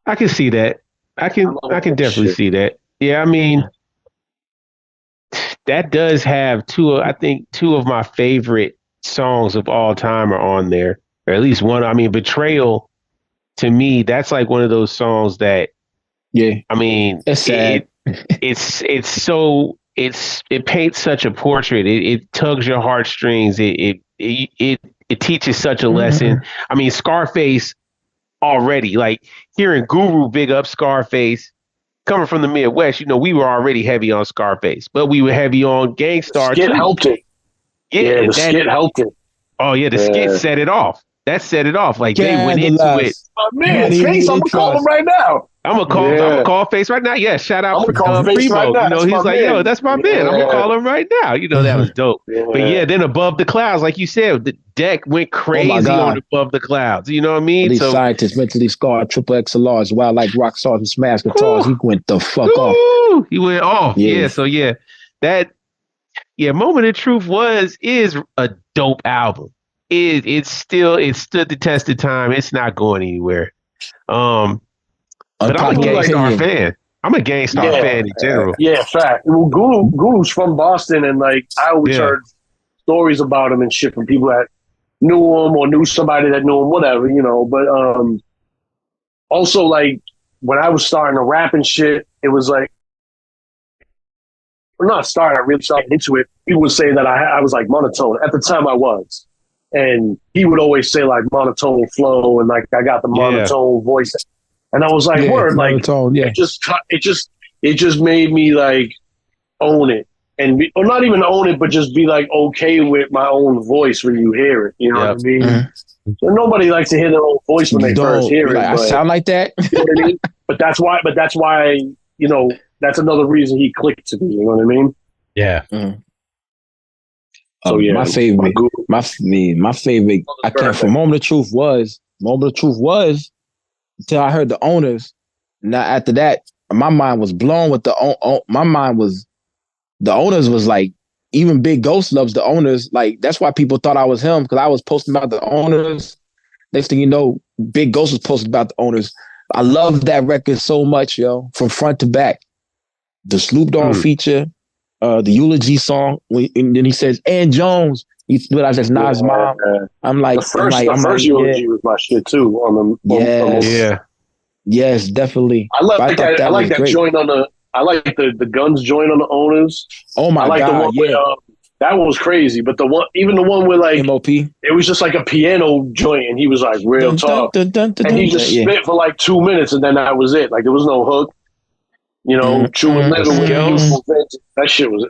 I can see that. I can definitely see that. Yeah, I mean, that does have two of my favorite songs of all time are on there, or at least one. I mean, Betrayal, to me, that's like one of those songs that. Yeah. I mean, it's sad. It paints such a portrait. It tugs your heartstrings. It teaches such a lesson. I mean, Scarface already, like hearing Guru big up Scarface, coming from the Midwest, you know, we were already heavy on Scarface, but we were heavy on Gangstar too. Skit helped it. Yeah, the skit helped it. Oh yeah, the skit set it off. that set it off. Like they went into it. My man, Face, I'm gonna call him right now. I'm gonna call Face right now. Yeah, shout out to Primo. Right now. You know, he's like, man. Yo, that's my man. I'm gonna call him right now. You know, that was dope. But yeah, then Above the Clouds, like you said, the deck went crazy on Above the Clouds. You know what I mean? These scientists mentally scarred triple XLRs, wild like rock stars and smash guitars. He went the fuck off. He went off. Yeah. So yeah, Moment of Truth is a dope album. It stood the test of time. It's not going anywhere. But I'm a Gangstar fan. I'm a Gangstar fan in general. Yeah, fact. Well, Guru's from Boston, and like I always heard stories about him and shit from people that knew him or knew somebody that knew him, whatever, you know. But also like when I was starting to rap and shit, it was like, or not starting, I really started into it. People would say that I was like monotone. At the time, I was. And he would always say like monotone flow and like I got the monotone voice. And I was like, word, like it just made me like own it or not even own it, but just be like okay with my own voice when you hear it. You know what I mean? Mm-hmm. So nobody likes to hear their own voice when they first hear it. I sound like that. You know what I mean? But that's why, you know, that's another reason he clicked to me. You know what I mean? Yeah. Mm-hmm. So my favorite. I can't. For Moment of Truth was until I heard the Owners. Now after that, my mind was blown with the Owners was like, even Big Ghost loves the Owners. Like that's why people thought I was him, because I was posting about the Owners. Next thing you know, Big Ghost was posting about the Owners. I love that record so much, yo, from front to back. The Snoop Dogg feature. The eulogy song, and then he says, "And Jones." You realize that's Nas' mom. I'm like, the first eulogy was my shit too. On the yes, definitely. I like that. I like that joint on the. I like the Guns joint on the Owners. Oh my god, the one with, that one was crazy. But the one with like MOP, it was just like a piano joint, and he was like real talk, and he just spit for like 2 minutes, and then that was it. Like there was no hook. You know, True and Living with that shit was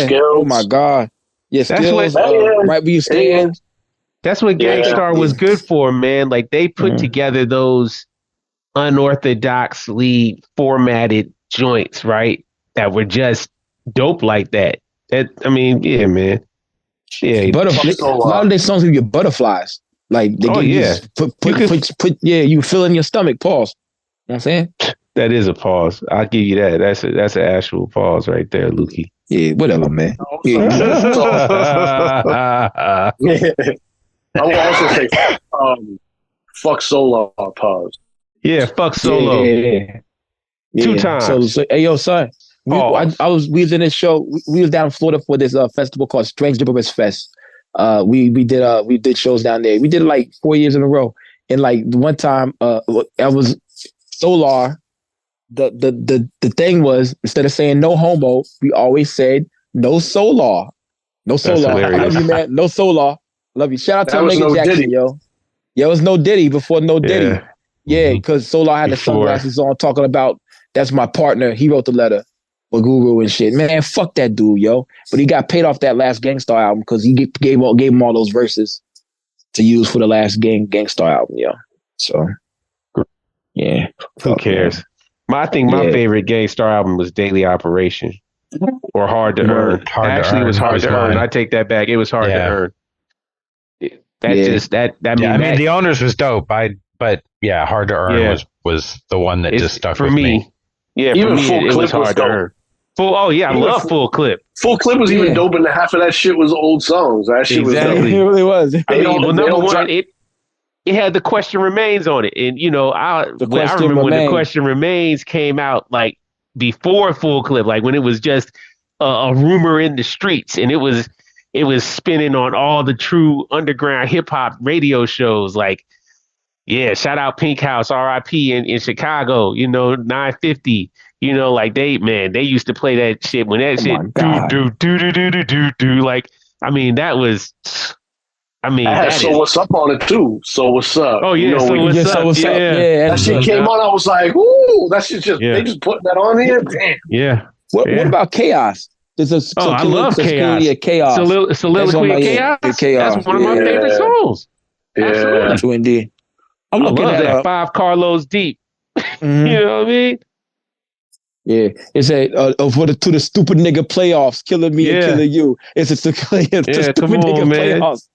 Skills. Oh my god. Yes, Skills, right where you stand. That's what Gangstar was good for, man. Like they put together those unorthodoxly formatted joints, right? That were just dope like that. I mean, yeah, man. Yeah, butterflies. A lot of their songs give you butterflies. Like they put you feel in your stomach. Pause. You know what I'm saying? That is a pause. I'll give you that. That's an actual pause right there, Lukey. Yeah, whatever, man. I will also say, fuck Solar pause. Yeah, fuck Solo. Yeah. 2 times. So, hey, yo, son. We was in this show. We was down in Florida for this festival called Strange Gibberish Fest. We did shows down there. We did it like 4 years in a row. And like one time, I was Solar. The thing was, instead of saying no homo, we always said no Solar. No Solar. I love you, man. No Solar. Love you. Shout out to nigga Jackson, Diddy. Yo. Yeah, it was No Diddy before No Diddy. Yeah, because Solar had the sunglasses on talking about that's my partner. He wrote the letter for Guru and shit. Man, fuck that dude, yo. But he got paid off that last Gangstar album because he gave him all those verses to use for the last Gangstar album, yo. So, yeah. Who cares? I think my favorite Gangstar album was Daily Operation or Hard to Earn. Actually, it was Hard to Earn. I take that back. It was Hard to Earn. I mean, The Owners was dope. But Hard to Earn was the one that just stuck with me. Yeah, even Full Clip was Hard to Earn. I love Full Clip. Full Clip was even dope, and half of that shit was old songs. That shit was dope. It really was. I mean, number one, it had The Question Remains on it, and you know, I remember when The Question Remains came out, like before Full Clip, like when it was just a rumor in the streets, and it was spinning on all the true underground hip hop radio shows, like. Yeah, shout out Pink House, R.I.P. in Chicago, you know, 950. You know, like they used to play that shit when that shit do. Like, I mean, that was So What's Up on it too. So What's Up? Oh yeah, So What's Up? Yeah, that shit came on. I was like, ooh, that shit they just put that on here. Damn. Yeah. What about Chaos? I love Chaos. Chaos. Soliloquy of Chaos. That's one of my favorite songs. Yeah. True indeed. I'm I looking love at that. 5 Carlos deep. mhm. You know what I mean? Yeah, it's a to the stupid nigga playoffs, killing me and Yeah. killing you. It's a stupid Yeah, come nigga on, man. playoffs.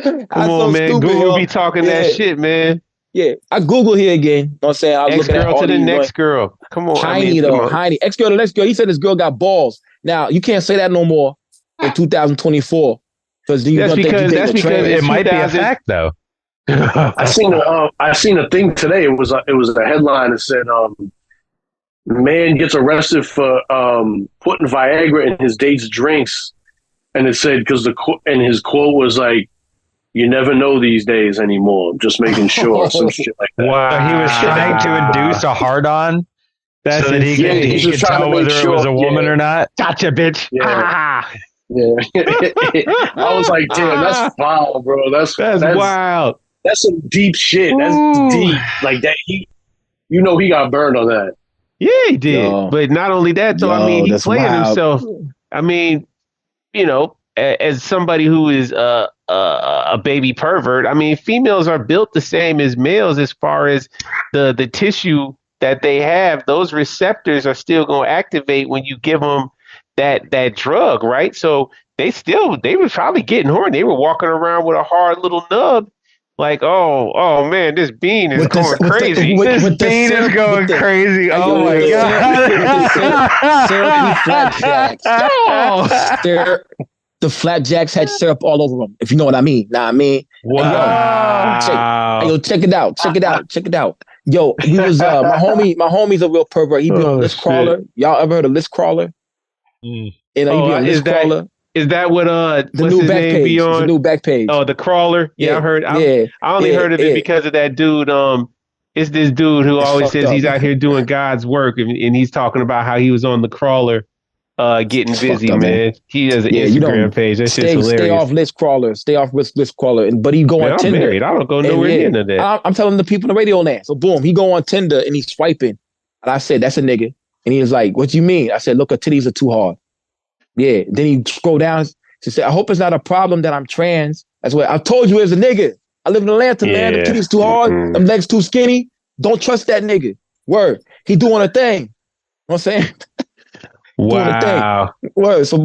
Come That's on, so man. stupid, Google yo. be talking that Yeah, shit, man. yeah. I Google here again. You know what I'm saying? I was Ex looking at girl all to the these next girl. Come on. I mean, Heine come though. on. Heine. Ex girl to next girl. He said this girl got balls. Now you can't say that no more in 2024 because you're gonna think you dating a That's because trans. It might be a 2000 fact though. I seen a thing today. It was a headline that said man gets arrested for putting Viagra in his date's drinks, and it said and his quote was like, "You never know these days anymore." Just making sure, some shit like that. Wow. So he was trying to induce a hard on. That's So it. He insane. could, He's he just could trying to tell make whether it was sure- a woman yeah. or not. Gotcha, bitch. Yeah. Yeah, I was like, damn, that's foul, bro. That's wild. That's some deep shit. That's Ooh. deep. Like that. He got burned on that. Yeah, he did. Yo. But not only that, though, I Yo, mean, he that's playing wild. himself. I mean, you know, as somebody who is a baby pervert, I mean, females are built the same as males as far as the tissue that they have. Those receptors are still going to activate when you give them that drug, right? So they were probably getting horny. They were walking around with a hard little nub. Like, oh man, this bean is going crazy. This bean is going crazy. Oh my god! Syrupy flapjacks. The flapjacks had syrup all over them. If you know what I mean. Nah, I mean. Wow. Yo, check it out. Yo, we was my homie's a real pervert. He be on List Crawler. Y'all ever heard of List Crawler? Mm. You know, he be on List Crawler. Is that what The what's new his back name page. be on? The new back page. Oh, the Crawler. Yeah, I heard. I only heard of it because of that dude. It's this dude who always says he's out here doing God's work, and he's talking about how he was on the Crawler, getting busy, up, man. He has an Instagram page. That shit's hilarious. Stay off List Crawler. Stay off List Crawler. But he go on Tinder. I'm married. I don't go nowhere near none of that. I'm telling the people on the radio now. So boom, he go on Tinder and he's swiping. And I said, that's a nigga. And he was like, what you mean? I said, look, her titties are too hard. Yeah. Then he scroll down. She said, I hope it's not a problem that I'm trans. That's what I told you as a nigga. I live in Atlanta, man. The titties too hard. Them legs too skinny. Don't trust that nigga. Word. He doing a thing. You know what I'm saying? Wow. Word. So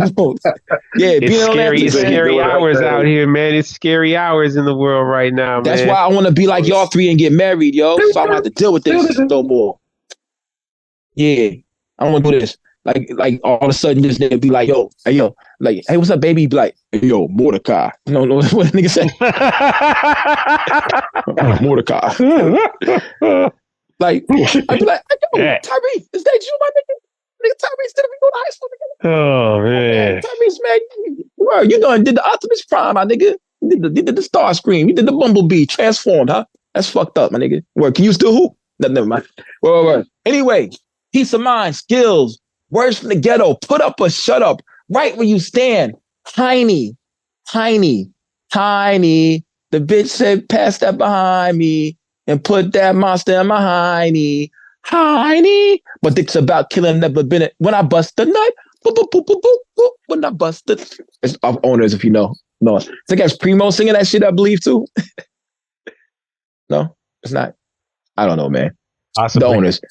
yeah, it's scary hours out here, man. It's scary hours in the world right now, man. That's why I want to be like y'all three and get married, yo. So I don't have to deal with this no more. Yeah. I don't want to do this. Like all of a sudden this nigga be like, yo, like, hey, what's up, baby? Be like, hey, yo, Mordecai. You know what the nigga say? Mordecai. Like, I'd be like, yo, Tyrese, is that you, my nigga? Nigga, Tyrese, did we go to high school together? Oh, man. Tyrese, man, you done did the Optimus Prime, my nigga. You did the Starscream. You did the Bumblebee. Transformed, huh? That's fucked up, my nigga. Word, can you still hoop? No, never mind. Word. Anyway, peace of mind, skills, words from the ghetto, put up or shut up, right where you stand. Tiny. The bitch said, pass that behind me and put that monster in my hiney. But it's about killing, never been it. When I bust the nut, boop, boop, boop, boop, boop, boop, when I bust the... It's of Owners, if you know. No, I think that's Primo singing that shit, I believe, too. No, it's not. I don't know, man. Possibly. The Owners.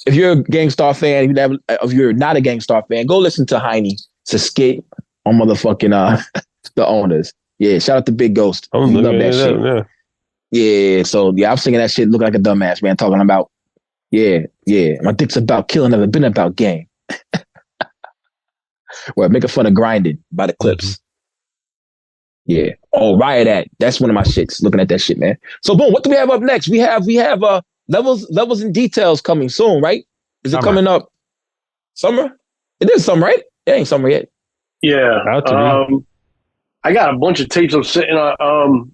If you're a Gangstar fan, if you're not a Gangstar fan, go listen to Heine. It's a skit on motherfucking The Owners. Yeah, shout out to Big Ghost. Oh, love that shit. Yeah, so yeah, I'm singing that shit, look like a dumbass, man, talking about, yeah, my dick's about killing, never been about game. Well, making fun of Grinding by the Clips. Yeah. Oh, Riot Act. That's one of my shits. Looking at that shit, man. So boom, what do we have up next? We have levels and details coming soon, right? Is it coming up? Summer? It is summer, right? It ain't summer yet. Yeah. I got a bunch of tapes I'm sitting on.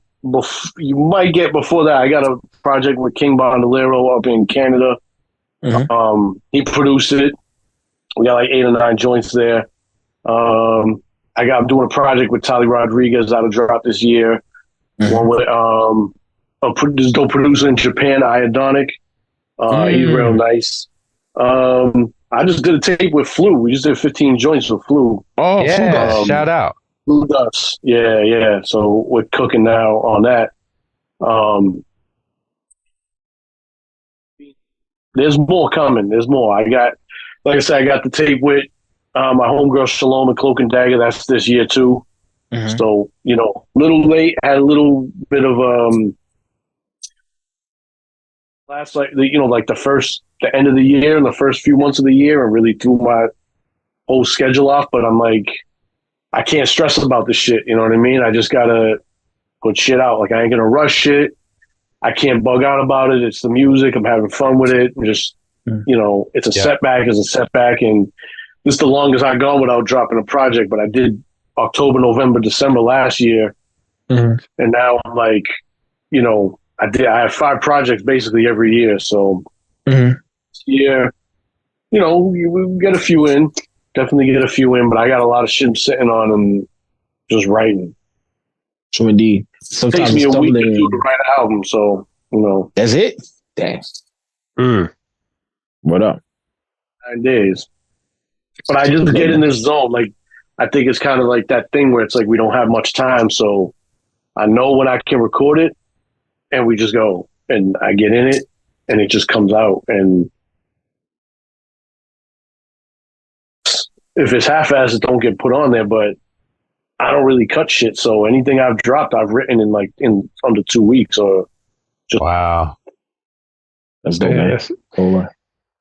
You might get before that. I got a project with King Bandolero up in Canada. Mm-hmm. He produced it. We got like 8 or 9 joints there. I'm doing a project with Tali Rodriguez that'll drop this year. Mm-hmm. One with this dope producer in Japan, Iodonic. He's real nice. I just did a tape with Flu. We just did 15 joints with Flu. Oh, yeah! Shout out. Flu Dust. Yeah. So we're cooking now on that. Um, there's more coming. There's more. I got, like I said, I got the tape with my homegirl Shalom and Cloak and Dagger. That's this year too. Mm-hmm. So, little late, had a little bit of last like the end of the year and the first few months of the year, and really threw my whole schedule off. But I'm like, I can't stress about this shit. You know what I mean? I just gotta put shit out. Like, I ain't gonna rush shit. I can't bug out about it. It's the music. I'm having fun with it. And just it's a setback. It's a setback, and this is the longest I've gone without dropping a project. But I did October, November, December last year, and now I'm like, I have 5 projects basically every year. So this year, we get a few in, definitely get a few in, but I got a lot of shit sitting on and just writing. So indeed, sometimes it takes me a week or two to write an album. So that's it. Dang. What up? 9 days. But I just get in this zone. Like, I think it's kind of like that thing where it's like we don't have much time, so I know when I can record it, and we just go, and I get in it, and it just comes out. And if it's half-assed, it don't get put on there, but I don't really cut shit, so anything I've dropped, I've written in under 2 weeks, or just wow. That's dope, man. Cool.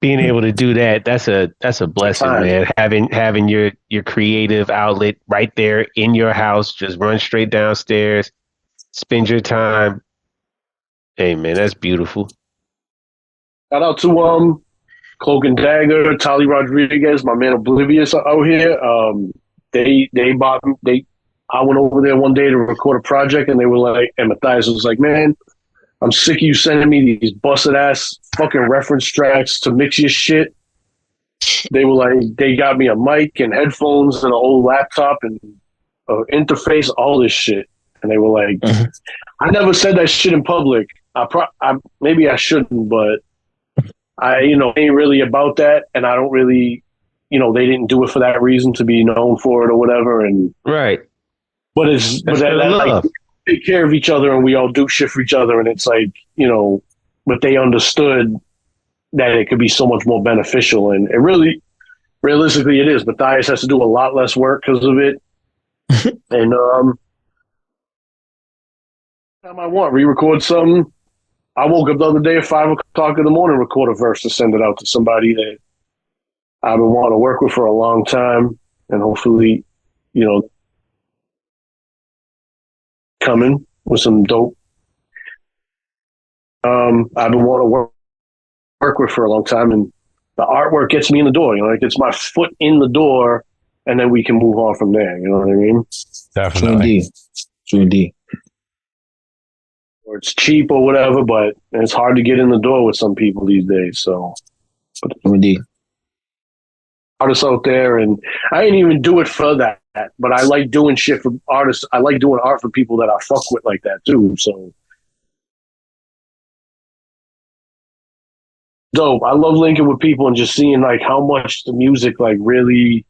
Being able to do that, that's a blessing, man. Having your creative outlet right there in your house, just run straight downstairs, spend your time. Hey, man, that's beautiful. Shout out to Cloak and Dagger, Tali Rodriguez, my man Oblivious out here. I went over there one day to record a project, and they were like, and Matthias was like, man, I'm sick of you sending me these busted ass fucking reference tracks to mix your shit. They were like, they got me a mic and headphones and an old laptop and an interface, all this shit. And they were like, I never said that shit in public. Maybe I shouldn't, but I ain't really about that. And I don't really, they didn't do it for that reason, to be known for it or whatever. And right. But like, take care of each other, and we all do shit for each other, and it's like, but they understood that it could be so much more beneficial, and it really, realistically, it is. Matthias has to do a lot less work because of it, and time I want, re-record something. I woke up the other day at 5:00 in the morning, record a verse to send it out to somebody that I've been wanting to work with for a long time, and hopefully, coming with some dope. I've been wanting to work with for a long time, and the artwork gets me in the door. It gets my foot in the door, and then we can move on from there. You know what I mean? Definitely. True indeed. Or it's cheap or whatever, but it's hard to get in the door with some people these days. So, indeed. Artists out there, and I didn't even do it for that, but I like doing shit for artists. I like doing art for people that I fuck with like that too. So dope. I love linking with people and just seeing like how much the music like really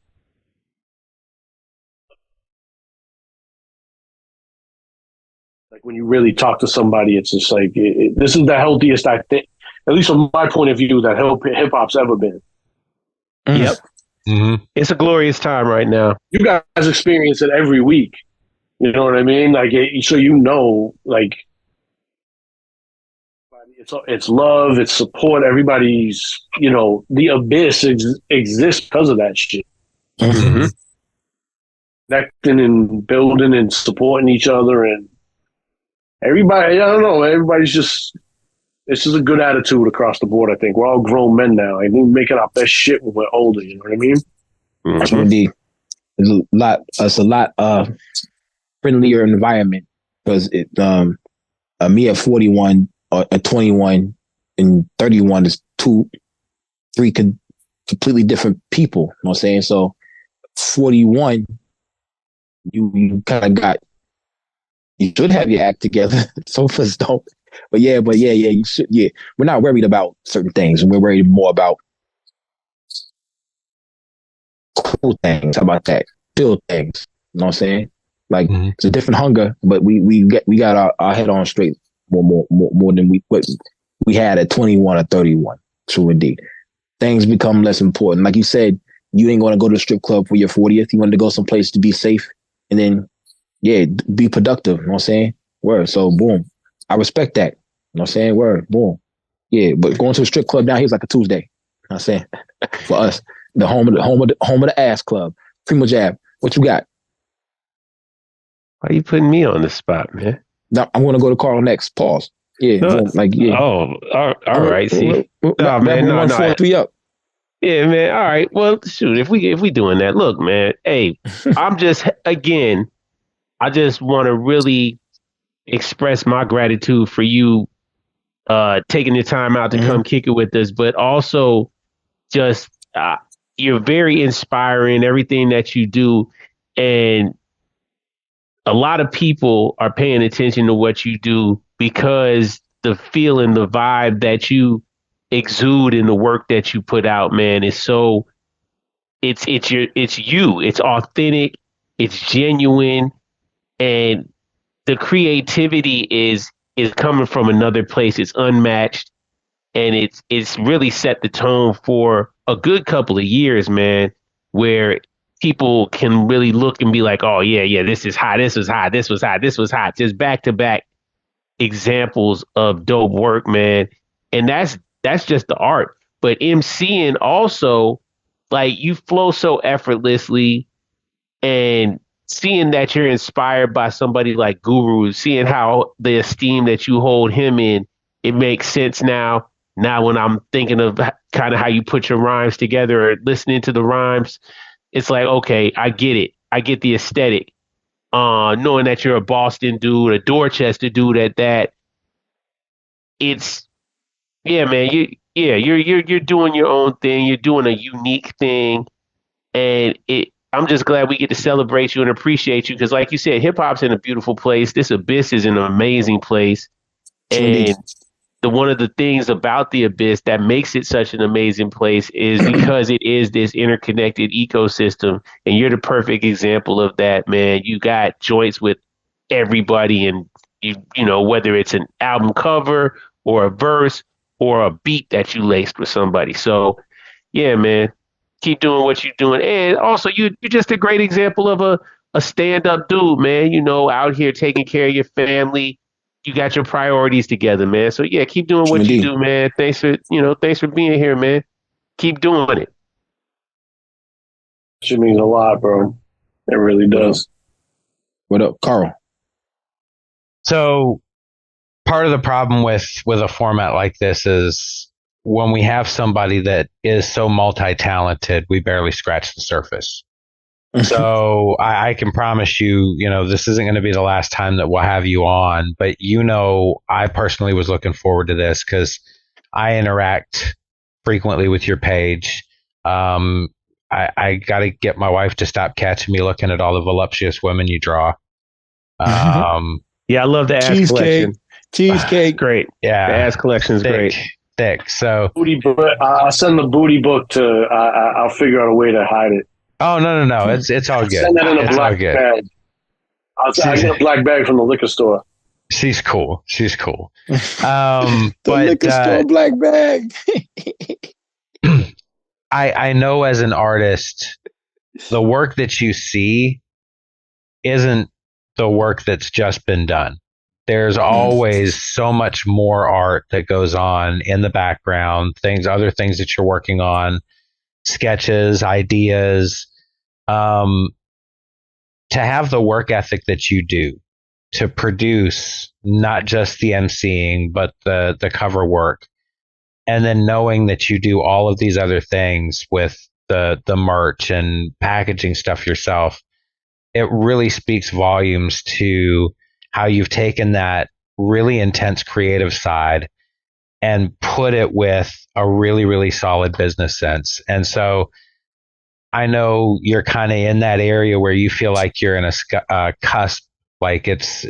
like when you really talk to somebody, it's just like this is the healthiest, I think, at least from my point of view, that hip hop's ever been. Yep. Mm-hmm. It's a glorious time right now. You guys experience it every week. You know what I mean? Like, so like, it's love, it's support. Everybody's, the abyss exists because of that shit. Mm-hmm. Connecting and building and supporting each other, and everybody. I don't know. Everybody's just. It's just a good attitude across the board, I think. We're all grown men now. I think we're making our best shit when we're older, you know what I mean? Mm-hmm. Indeed. It's a lot friendlier environment, because me at 41 or at 21 and 31 is three completely different people. You know what I'm saying? So 41, you kind of you should have your act together. So far, don't. But yeah, you should. Yeah, we're not worried about certain things, and we're worried more about cool things. How about that? Feel things. You know what I'm saying? Like, it's a different hunger, but we got our head on straight more than what we had at 21 or 31. True indeed. Things become less important. Like you said, you ain't going to go to the strip club for your 40th. You wanted to go someplace to be safe and then, yeah, be productive. You know what I'm saying? Word. So, boom. I respect that. You know what I'm saying? Word. Boom. Yeah, but going to a strip club now here's like a Tuesday. You know what I'm saying? For us, the home of the ass club. Primo Jab. What you got? Why are you putting me on the spot, man? Now, I'm going to go to Carl next. Pause. Yeah. No, Boom. Like, yeah. all right. See, No, man, no, 1, 4, 3 up. Yeah, man. All right. Well, shoot, if we doing that, look, man. Hey, I'm just again, I just want to really express my gratitude for you taking the time out to come kick it with us, but also just you're very inspiring, everything that you do, and a lot of people are paying attention to what you do because the feeling, the vibe that you exude in the work that you put out, man, is so it's you. It's authentic, it's genuine, and the creativity is coming from another place. It's unmatched, and it's really set the tone for a good couple of years, man, where people can really look and be like, oh yeah, this is hot, this was hot, this was hot, this was hot. Just back to back examples of dope work, man. And that's just the art. But MCing also, like, you flow so effortlessly, and seeing that you're inspired by somebody like Guru, seeing how the esteem that you hold him in, it makes sense now. Now, when I'm thinking of kind of how you put your rhymes together or listening to the rhymes, it's like, okay, I get it. I get the aesthetic. Knowing that you're a Boston dude, a Dorchester dude at that, it's, yeah, man, you're doing your own thing. You're doing a unique thing, and I'm just glad we get to celebrate you and appreciate you because, like you said, hip hop's in a beautiful place. This Abyss is an amazing place, and one of the things about the Abyss that makes it such an amazing place is because it is this interconnected ecosystem, and you're the perfect example of that, man. You got joints with everybody, and you know, whether it's an album cover or a verse or a beat that you laced with somebody. So, yeah, man, keep doing what you're doing, and also you're just a great example of a stand-up dude, man. You know, out here taking care of your family. You got your priorities together, man. So yeah, keep doing what you do, man. Thanks for being here, man. Keep doing it. Shit means a lot, bro. It really does. What up, Carl? So part of the problem with a format like this is when we have somebody that is so multi-talented, we barely scratch the surface. So I can promise you, this isn't going to be the last time that we'll have you on. But, I personally was looking forward to this because I interact frequently with your page. I got to get my wife to stop catching me looking at all the voluptuous women you draw. Yeah, I love the ass collection. Cheesecake. Great. Yeah. The ass collection is great. Thick. So booty. I'll send the booty book to. I'll figure out a way to hide it. Oh no! It's all good. Send that in a black bag. I'll get a black bag from the liquor store. She's cool. The liquor store black bag. I know as an artist, the work that you see isn't the work that's just been done. There's always so much more art that goes on in the background, other things that you're working on, sketches, ideas. To have the work ethic that you do, to produce not just the emceeing, but the cover work, and then knowing that you do all of these other things with the merch and packaging stuff yourself, it really speaks volumes to how you've taken that really intense creative side and put it with a really, really solid business sense. And so I know you're kind of in that area where you feel like you're in a cusp, like it's,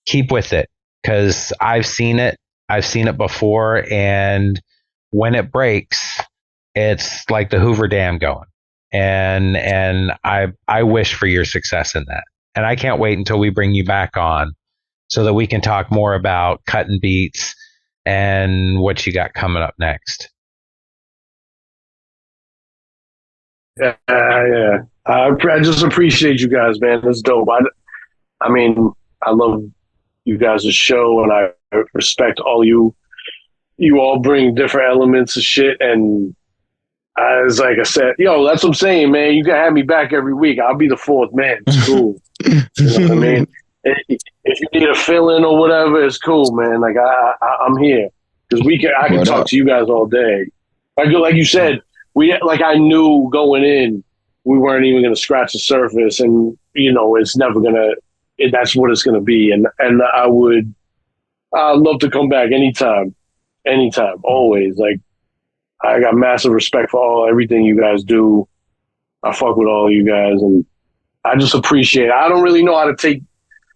keep with it, because I've seen it before. And when it breaks, it's like the Hoover Dam going. And I wish for your success in that. And I can't wait until we bring you back on so that we can talk more about cutting beats and what you got coming up next. Yeah. I just appreciate you guys, man. That's dope. I mean, I love you guys' show, and I respect all you. You all bring different elements of shit, and as like I said, that's what I'm saying, man. You can have me back every week. I'll be the fourth man. It's cool. You know what I mean? If you need a fill-in or whatever, it's cool, man. Like I'm here because I can talk to you guys all day. Like you said, I knew going in, we weren't even going to scratch the surface, and it's never gonna. That's what it's going to be, and I'd love to come back anytime, always. Like I got massive respect for everything you guys do. I fuck with all you guys, and I just appreciate it. I don't really know how to take.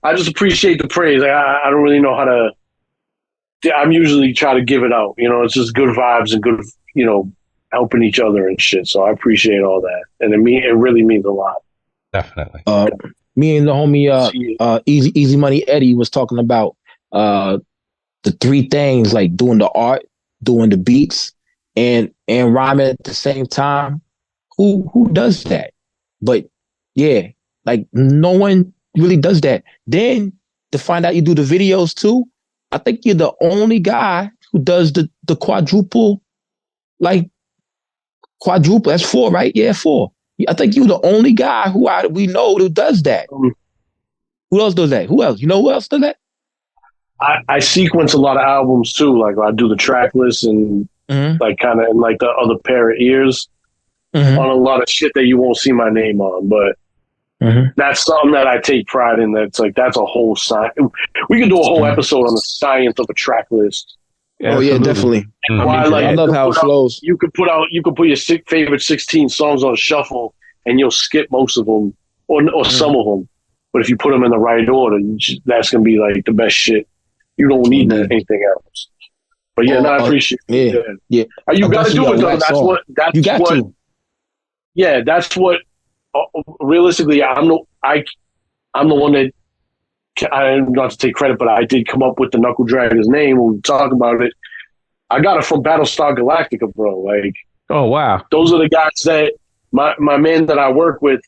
I just appreciate the praise. I don't really know how to. I'm usually try to give it out. It's just good vibes and good, helping each other and shit. So I appreciate all that, and it really means a lot. Definitely. Me and the homie Easy Money Eddie was talking about the three things, like doing the art, doing the beats, and rhyming at the same time. Who does that? But yeah, like no one really does that. Then to find out you do the videos too, I think you're the only guy who does the quadruple, like quadruple. That's 4, right? Yeah, 4. I think you're the only guy we know who does that. Who else does that? Who else? You know who else does that? I sequence a lot of albums too. Like I do the track list and like kind of in like the other pair of ears on a lot of shit that you won't see my name on. But that's something that I take pride in. That's a whole science. We could do a whole episode on the science of a track list. Yeah, oh yeah, definitely. Why, I love how it flows. You could put your favorite 16 songs on shuffle, and you'll skip most of them or some of them. But if you put them in the right order, that's gonna be like the best shit. You don't need anything else. But yeah, I appreciate it. Yeah. You got to do it though. That's what. Yeah, that's what. Realistically, I'm the one that. I'm not to take credit, but I did come up with the Knuckle Dragger's name when we talk about it. I got it from Battlestar Galactica, bro. Like, oh wow, those are the guys that my man that I work with.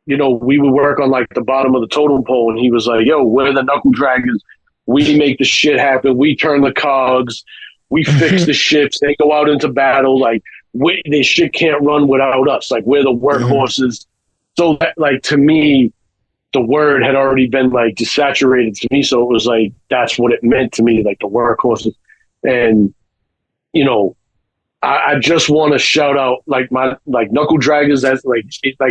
We would work on like the bottom of the totem pole, and he was like, "Yo, we're the Knuckle Dragons. We make the shit happen. We turn the cogs. We fix the ships. They go out into battle. Like, this shit can't run without us. Like, we're the workhorses." So, that, like, to me, the word had already been like desaturated to me. So it was like, that's what it meant to me, like the workhorses. And, I just want to shout out like Knuckle Draggers. That's like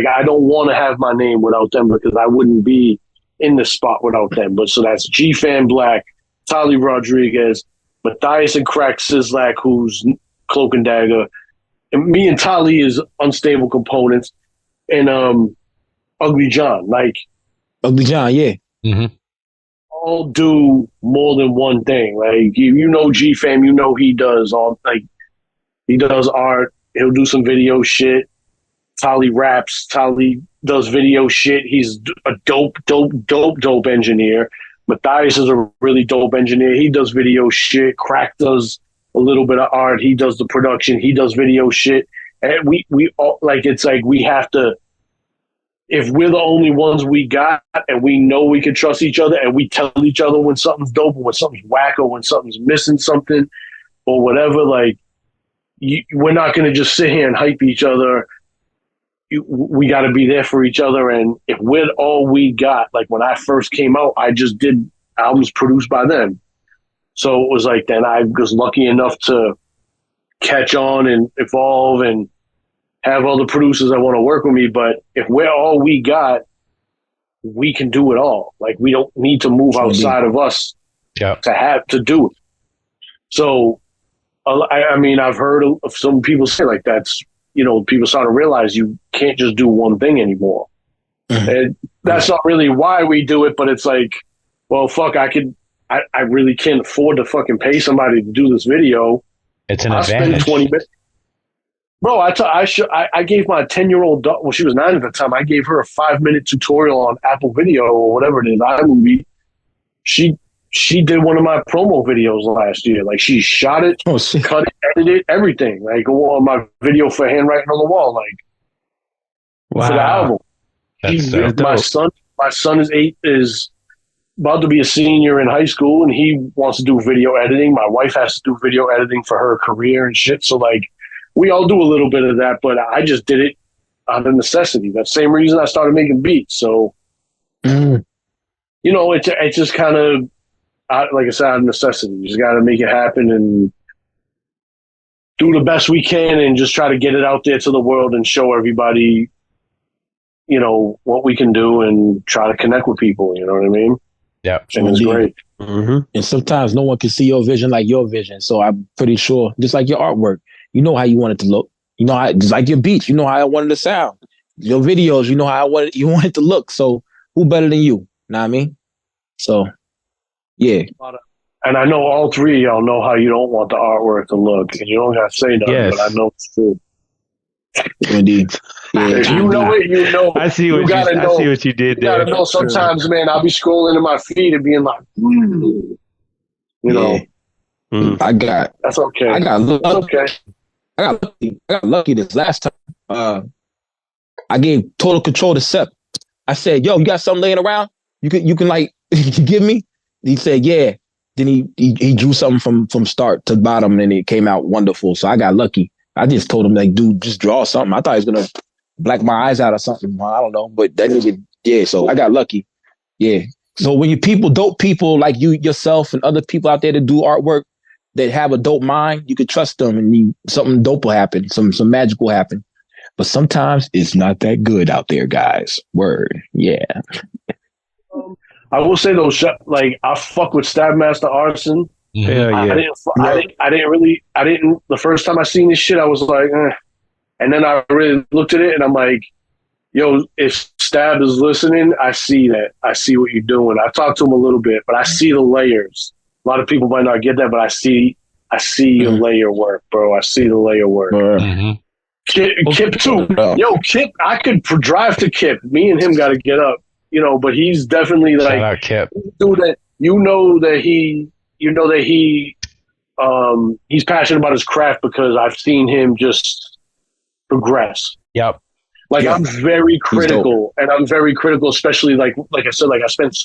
I don't want to have my name without them because I wouldn't be in the spot without them. But so that's G-Fan Black, Tali Rodriguez, Matthias and Crack Sislak, who's Cloak and Dagger, and me and Tali is Unstable Components, and Ugly John. Like Ugly John, yeah. All do more than one thing. Like G-Fam, he does all he does art. He'll do some video shit. Tali raps. Tali does video shit. He's a dope engineer. Matthias is a really dope engineer. He does video shit. Crack does a little bit of art. He does the production. He does video shit. And we all it's like we have to. If we're the only ones we got, and we know we can trust each other, and we tell each other when something's dope, or when something's whack, or when something's missing something, or whatever, we're not going to just sit here and hype each other. We got to be there for each other. And if we're all we got, like when I first came out, I just did albums produced by them. So it was like, then I was lucky enough to catch on and evolve and have other producers that want to work with me. But if we're all we got, we can do it all. Like we don't need to move outside of us to do it. So, I mean, I've heard of some people say like that's, people start to realize you can't just do one thing anymore. And that's not really why we do it, but it's like, well, fuck, I really can't afford to fucking pay somebody to do this video. It's an advantage. Spend 20 minutes. Bro, I gave my 10-year-old daughter, well, she was 9 at the time. I gave her a 5-minute tutorial on Apple Video or whatever it is, iMovie. She she did one of my promo videos last year. Like she shot it, Oh shit. cut it, edited everything. Like on my video for Handwriting on the Wall, like for the album. My son is about to be a senior in high school, and he wants to do video editing. My wife has to do video editing for her career and shit. So like, we all do a little bit of that, but I just did it out of necessity. That same reason I started making beats. So, you know, it's just kind of, like I said, out of necessity. You just got to make it happen and do the best we can and just try to get it out there to the world and show everybody, you know, what we can do and try to connect with people. You know what I mean? Yeah. And it's great. Mm-hmm. And sometimes no one can see your vision like your vision. So I'm pretty sure, just like your artwork, you know how you want it to look. You know how, just like your beats, you know how I wanted to sound. Your videos, you know how you want it to look. So who better than you? Know what I mean? So, yeah. And I know all three of y'all know how you don't want the artwork to look. And you don't got to say nothing, but I know it's true. Indeed. Yeah, if you know it, you know. I see what you did there. You gotta know sometimes, man, I'll be scrolling in my feed and being like, you know. I got. That's okay. I got. That's okay. I got lucky this last time. I gave total control to Sep. I said, "Yo, you got something laying around? You can like give me." He said, "Yeah." Then he drew something from start to bottom, and it came out wonderful. So I got lucky. I just told him, like, dude, just draw something. I thought he was gonna black my eyes out or something. I don't know, but that nigga, yeah. So I got lucky. Yeah. So when you dope people like you yourself and other people out there that do artwork that have a dope mind, you could trust them, and something dope will happen. Some magic will happen. But sometimes it's not that good out there, guys. Word. Yeah. I will say though, like I fuck with Stabmaster Arson. Hell yeah. I didn't. The first time I seen this shit, I was like, eh. And then I really looked at it, and I'm like, yo, if Stab is listening, I see that. I see what you're doing. I talked to him a little bit, but I see the layers. A lot of people might not get that, but I see your layer work, bro. I see the layer work. Kip too. Yo, Kip, I could drive to Kip. Me and him got to get up, you know, but he's definitely like, shout out Kip. You know that he's passionate about his craft because I've seen him just progress. Yep. Like I'm very critical, and I'm very critical, especially like I said, like I spent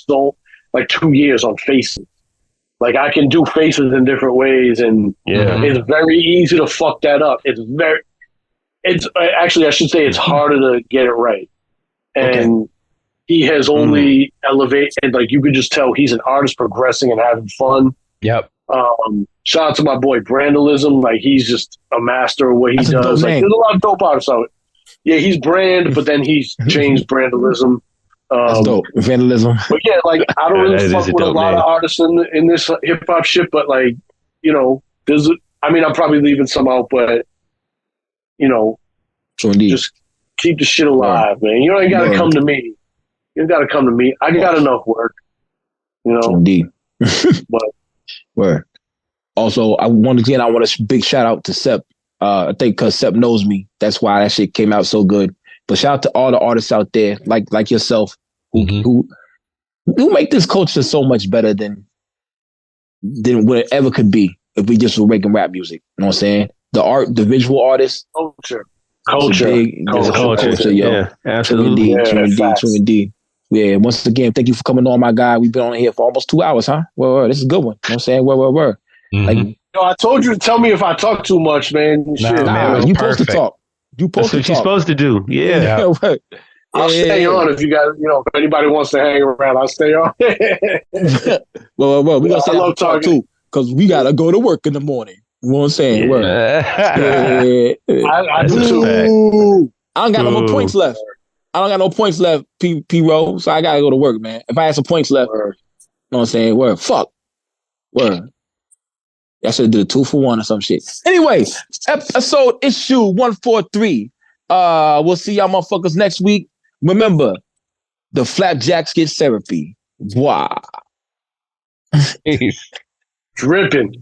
2 years on faces. Like I can do faces in different ways, and it's very easy to fuck that up. It's actually, I should say, it's harder to get it right. And he has only elevated, and like you could just tell he's an artist progressing and having fun. Yep. Shout out to my boy Brandalism. Like he's just a master of what he does. Like there's a lot of dope artists out. Yeah, he's Brand, but then he's changed Brandalism. That's dope. Vandalism. But yeah, like I don't really fuck with a lot of artists in this hip hop shit, but like, you know, I'm probably leaving some out, but you know, just keep the shit alive, man. You ain't gotta come to me. You gotta come to me. I got enough work. You know. Indeed. But word. Also, I want a big shout out to Sep. I think because Sep knows me, that's why that shit came out so good. But shout out to all the artists out there, like yourself, who make this culture so much better than what it ever could be if we just were making rap music. You know what I'm saying? The visual artists, culture, yo. Yeah, absolutely. True indeed. Yeah, once again, thank you for coming on, my guy. We've been on here for almost 2 hours, huh? Well, this is a good one. You know what I'm saying? Where. Like, I told you to tell me if I talk too much, man. Shit, man, you supposed to talk. That's what you're supposed to do. Yeah. I'll stay on if you guys, if anybody wants to hang around, I'll stay on. well, we're going to say I talk too, because we got to go to work in the morning. You know what I'm saying? I do too. I don't got no more points left. P-Roll, so I got to go to work, man. If I had some points left, you know what I'm saying? Word. I should have did a 2-for-1 or some shit. Anyway, episode issue 143. We'll see y'all motherfuckers next week. Remember, the flapjacks get therapy. Wow. Dripping.